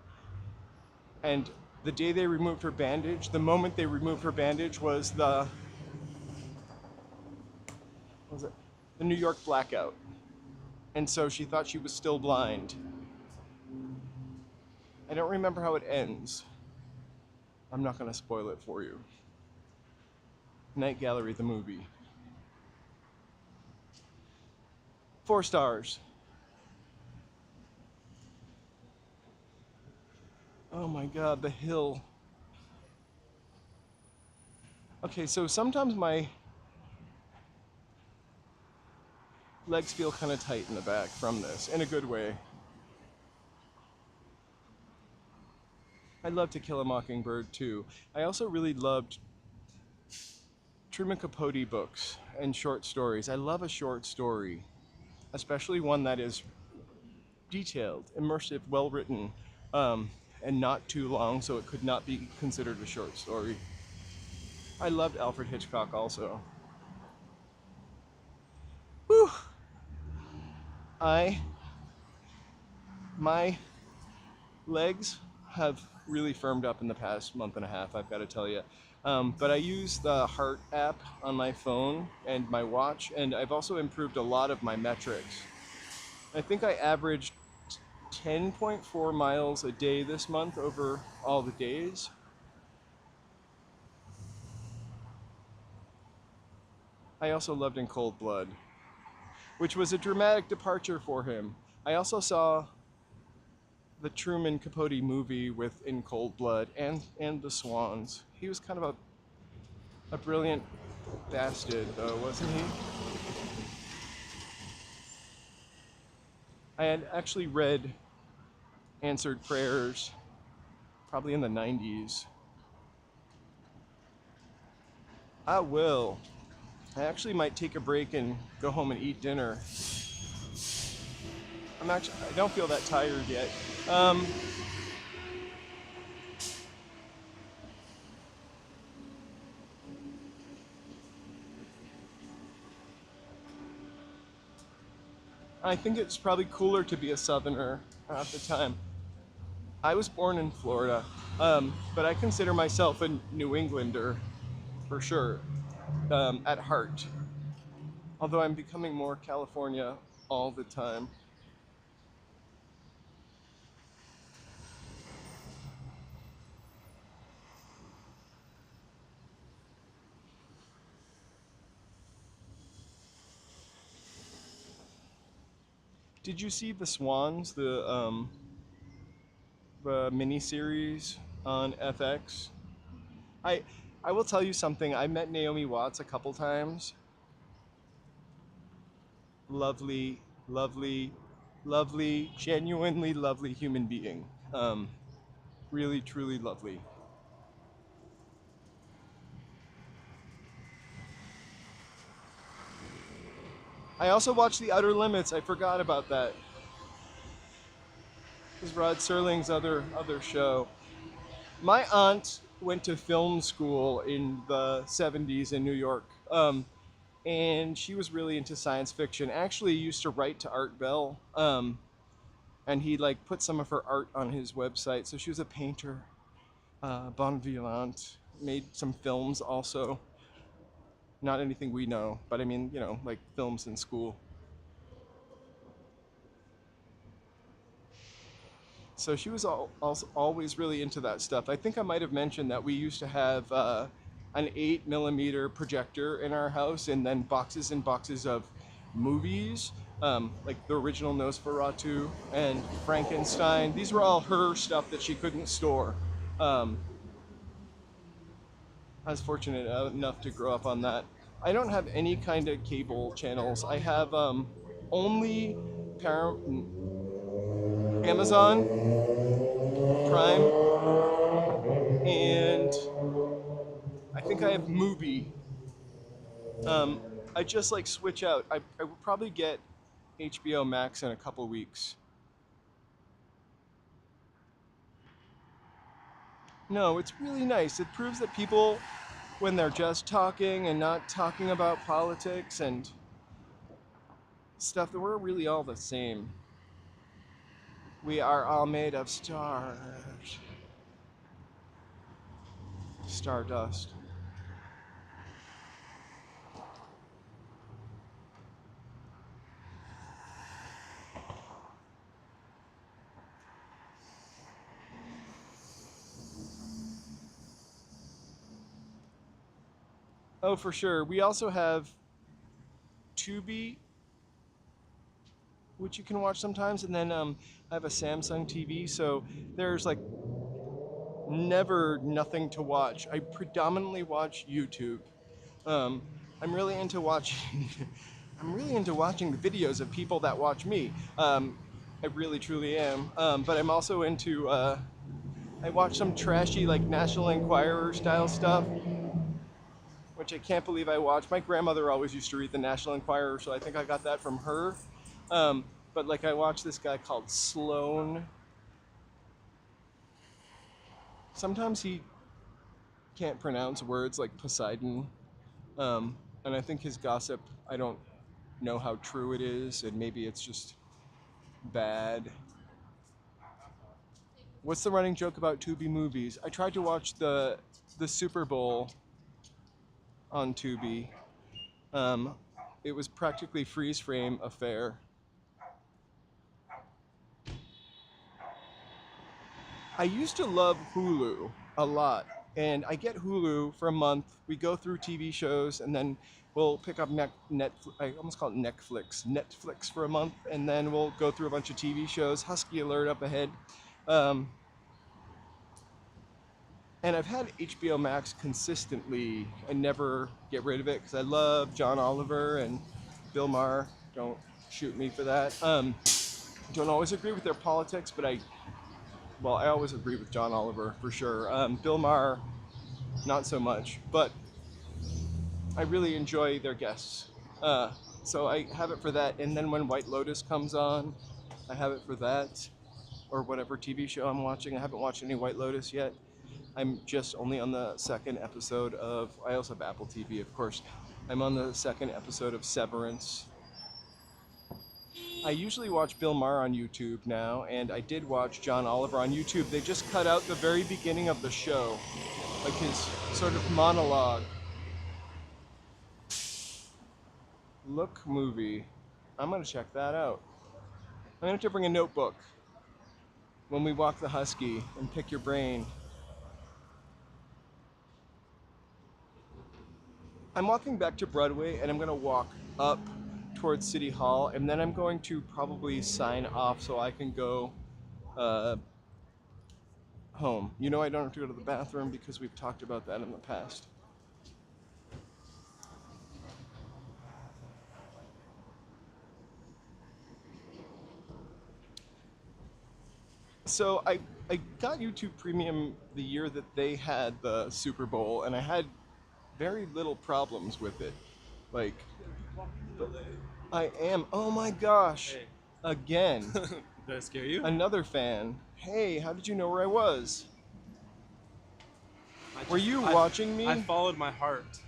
and the day they removed her bandage, the moment they removed her bandage was the New York blackout. And so she thought she was still blind. I don't remember how it ends. I'm not going to spoil it for you. Night Gallery, the movie. 4 stars. Oh my God, the hill. Okay, so sometimes my legs feel kind of tight in the back from this, in a good way. I love To Kill a Mockingbird too. I also really loved Truman Capote books and short stories. I love a short story, especially one that is detailed, immersive, well written, and not too long, so it could not be considered a short story. I loved Alfred Hitchcock also. Whew. My legs have really firmed up in the past month and a half, I've got to tell you. But I use the Heart app on my phone and my watch, and I've also improved a lot of my metrics. I think I averaged 10.4 miles a day this month over all the days. I also loved In Cold Blood, which was a dramatic departure for him. I also saw the Truman Capote movie with In Cold Blood and The Swans. He was kind of a brilliant bastard, though, wasn't he? I had actually read Answered Prayers probably in the 90s. I will. I actually might take a break and go home and eat dinner. I don't feel that tired yet. I think it's probably cooler to be a Southerner at the time. I was born in Florida, but I consider myself a New Englander, for sure, at heart. Although I'm becoming more California all the time. Did you see The Swans, the miniseries on FX? I I will tell you something. I met Naomi Watts a couple times. Lovely, lovely, lovely, genuinely lovely human being. Really, truly lovely. I also watched The Outer Limits. I forgot about that. It was Rod Serling's other show. My aunt went to film school in the 70s in New York. And she was really into science fiction. Actually used to write to Art Bell. And he like put some of her art on his website. So she was a painter, bon vivant, made some films also. Not anything we know, but I mean, like films in school. So she was also always really into that stuff. I think I might have mentioned that we used to have an 8 millimeter projector in our house, and then boxes and boxes of movies, like the original Nosferatu and Frankenstein. These were all her stuff that she couldn't store. Um, I was fortunate enough to grow up on that. I don't have any kind of cable channels. I have only Amazon Prime, and I think I have Movie. Um, I just like switch out. I will probably get HBO Max in a couple weeks. No, it's really nice. It proves that people, when they're just talking and not talking about politics and stuff, that we're really all the same. We are all made of stars. Stardust. Oh, for sure. We also have Tubi, which you can watch sometimes, and then I have a Samsung TV, so there's like never nothing to watch. I predominantly watch YouTube. Um, I'm really into watching. I'm really into watching the videos of people that watch me. I really truly am. But I'm also into. I watch some trashy like National Enquirer style stuff, which I can't believe I watch. My grandmother always used to read the National Enquirer, so I think I got that from her. But like I watch this guy called Sloan. Sometimes he can't pronounce words like Poseidon. And I think his gossip, I don't know how true it is, and maybe it's just bad. What's the running joke about Tubi movies? I tried to watch the Super Bowl on Tubi. Um, it was practically freeze frame affair. I used to love Hulu a lot, and I get Hulu for a month. We go through TV shows, and then we'll pick up Netflix. I almost call it Netflix for a month, and then we'll go through a bunch of TV shows. Husky Alert up ahead. Um, and I've had HBO Max consistently. I never get rid of it because I love John Oliver and Bill Maher. Don't shoot me for that. Don't always agree with their politics, but I always agree with John Oliver for sure. Bill Maher, not so much, but I really enjoy their guests. So I have it for that. And then when White Lotus comes on, I have it for that. Or whatever TV show I'm watching. I haven't watched any White Lotus yet. I'm just only on the second episode of. I also have Apple TV, of course. I'm on the second episode of Severance. I usually watch Bill Maher on YouTube now, and I did watch John Oliver on YouTube. They just cut out the very beginning of the show, like his sort of monologue. Look movie. I'm gonna check that out. I'm gonna have to bring a notebook when we walk the Husky and pick your brain. I'm walking back to Broadway, and I'm gonna walk up towards City Hall, and then I'm going to probably sign off so I can go uh, home. You know I don't have to go to the bathroom because we've talked about that in the past. So I got YouTube Premium the year that they had the Super Bowl, and I had very little problems with it. Like, I am. Oh my gosh! Hey. Again, Did I scare you? another fan. Hey, how did you know where I was? Were you watching I me? followed my heart,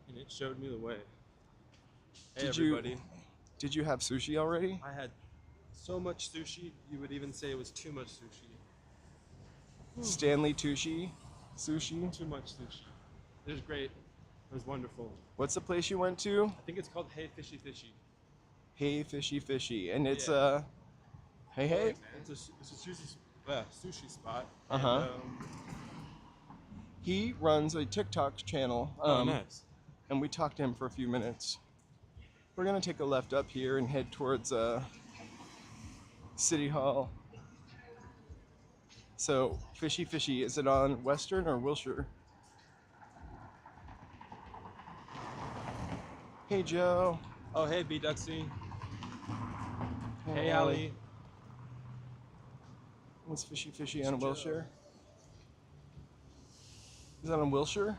and it showed me the way. Hey, Did you everybody. did you have sushi already? I had so much sushi, you would even say it was too much sushi. Stanley Sushi? Too much sushi. It was great. It was wonderful. What's the place you went to? I think it's called Hey Fishy Fishy. Hey Fishy, and it's Yeah. hey hey. It's a sushi spot. Uh And, huh. He runs a TikTok channel. oh, nice. And we talked to him for a few minutes. We're gonna take a left up here and head towards City Hall. So Fishy, is it on Western or Wilshire? Hey Joe. Oh, hey, B Duxie. Hey, Allie. Ali. What's Fishy on Joe. Wilshire? Is that on Wilshire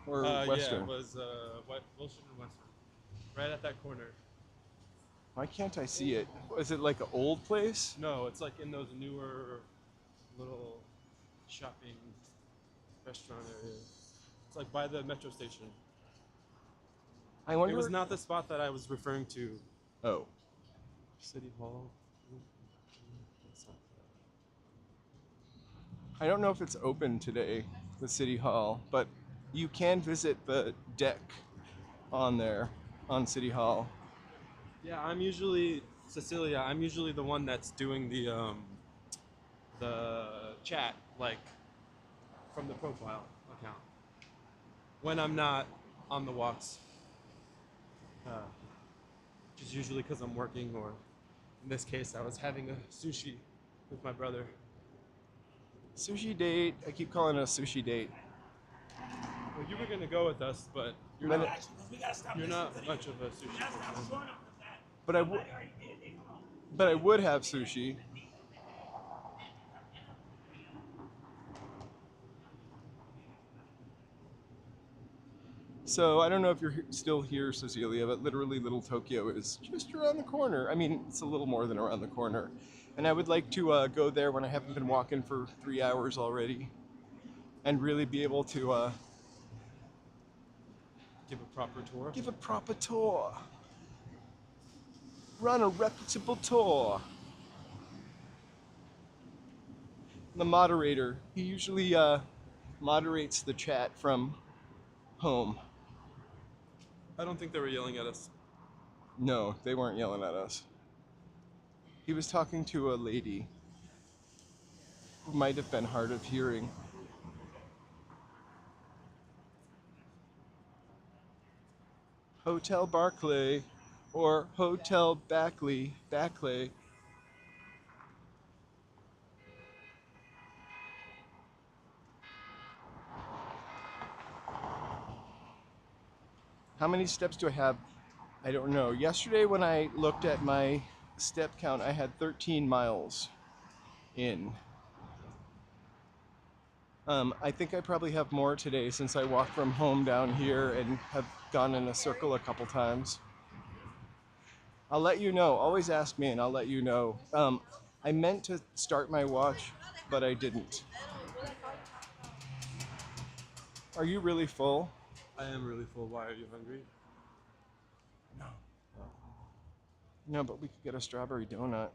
or Western? Yeah, it was Wilson and Western. Right at that corner. Why can't I see it? Is it like an old place? No, it's like in those newer little shopping restaurant areas. It's like by the metro station. I wonder. It was not the spot that I was referring to. Oh. City Hall. I don't know if it's open today, the City Hall, but you can visit the deck on there, on City Hall. Yeah, I'm usually Cecilia. I'm usually the one that's doing the chat, like from the profile account when I'm not on the walks, which is usually because I'm working, or in this case, I was having a sushi with my brother. Sushi date. I keep calling it a sushi date. Well, you were gonna go with us, but you're But not. You're not much of a sushi person. But I would have sushi. So I don't know if you're still here, Cecilia, but literally Little Tokyo is just around the corner. I mean, it's a little more than around the corner. And I would like to go there when I haven't been walking for 3 hours already, and really be able to Give a proper tour. give a proper tour. Run a reputable tour. The moderator, he usually moderates the chat from home. I don't think they were yelling at us. No, they weren't yelling at us. He was talking to a lady who might have been hard of hearing. Hotel Barclay or Hotel Backley. How many steps do I have? I don't know. Yesterday when I looked at my step count, I had 13 miles in. I think I probably have more today since I walked from home down here and have gone in a circle a couple times. I'll let you know. Always ask me and I'll let you know. I meant to start my watch, but I didn't. Are you really full? I am really full. Why are you hungry? No. No, but we could get a strawberry donut.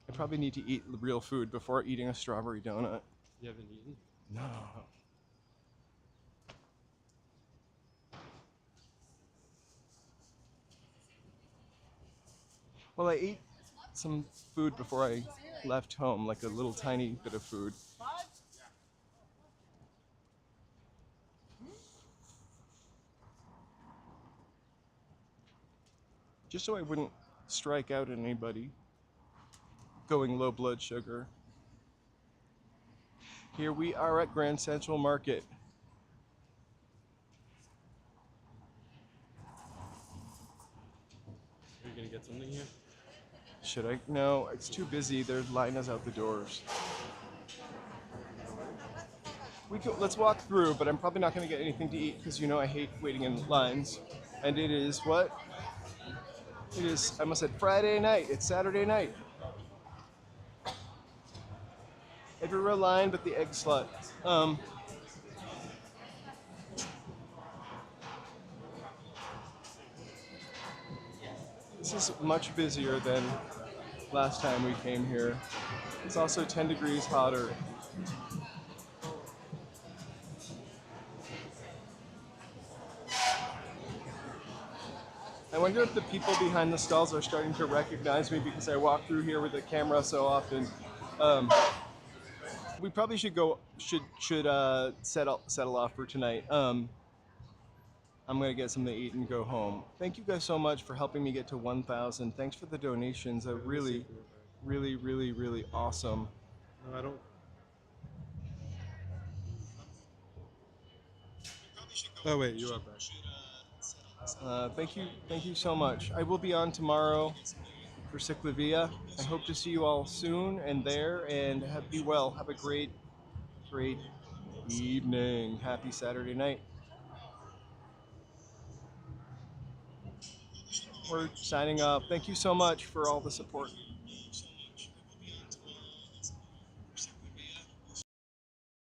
I probably need to eat real food before eating a strawberry donut. You haven't eaten? No. Well, I ate some food before I left home, like a little tiny bit of food. Just so I wouldn't strike out at anybody. Going low blood sugar. Here we are at Grand Central Market. Are you gonna get something here? Should I? No, it's too busy. Their line is out the doors. Let's walk through, but I'm probably not going to get anything to eat because you know I hate waiting in lines. And it is what? It is. I almost said Friday night. It's Saturday night. Every real line but the egg slut. This is much busier than last time we came here. It's also 10 degrees hotter. I wonder if the people behind the stalls are starting to recognize me because I walk through here with the camera so often. We probably should settle off for tonight. I'm gonna get something to eat and go home. Thank you guys so much for helping me get to 1,000. Thanks for the donations. Really, really, really, really awesome. No, I don't. Oh wait, you are back. Thank you so much. I will be on tomorrow for Ciclavia. I hope to see you all soon and there, and be well. Have a great evening. Happy Saturday night. We're signing up. Thank you so much for all the support.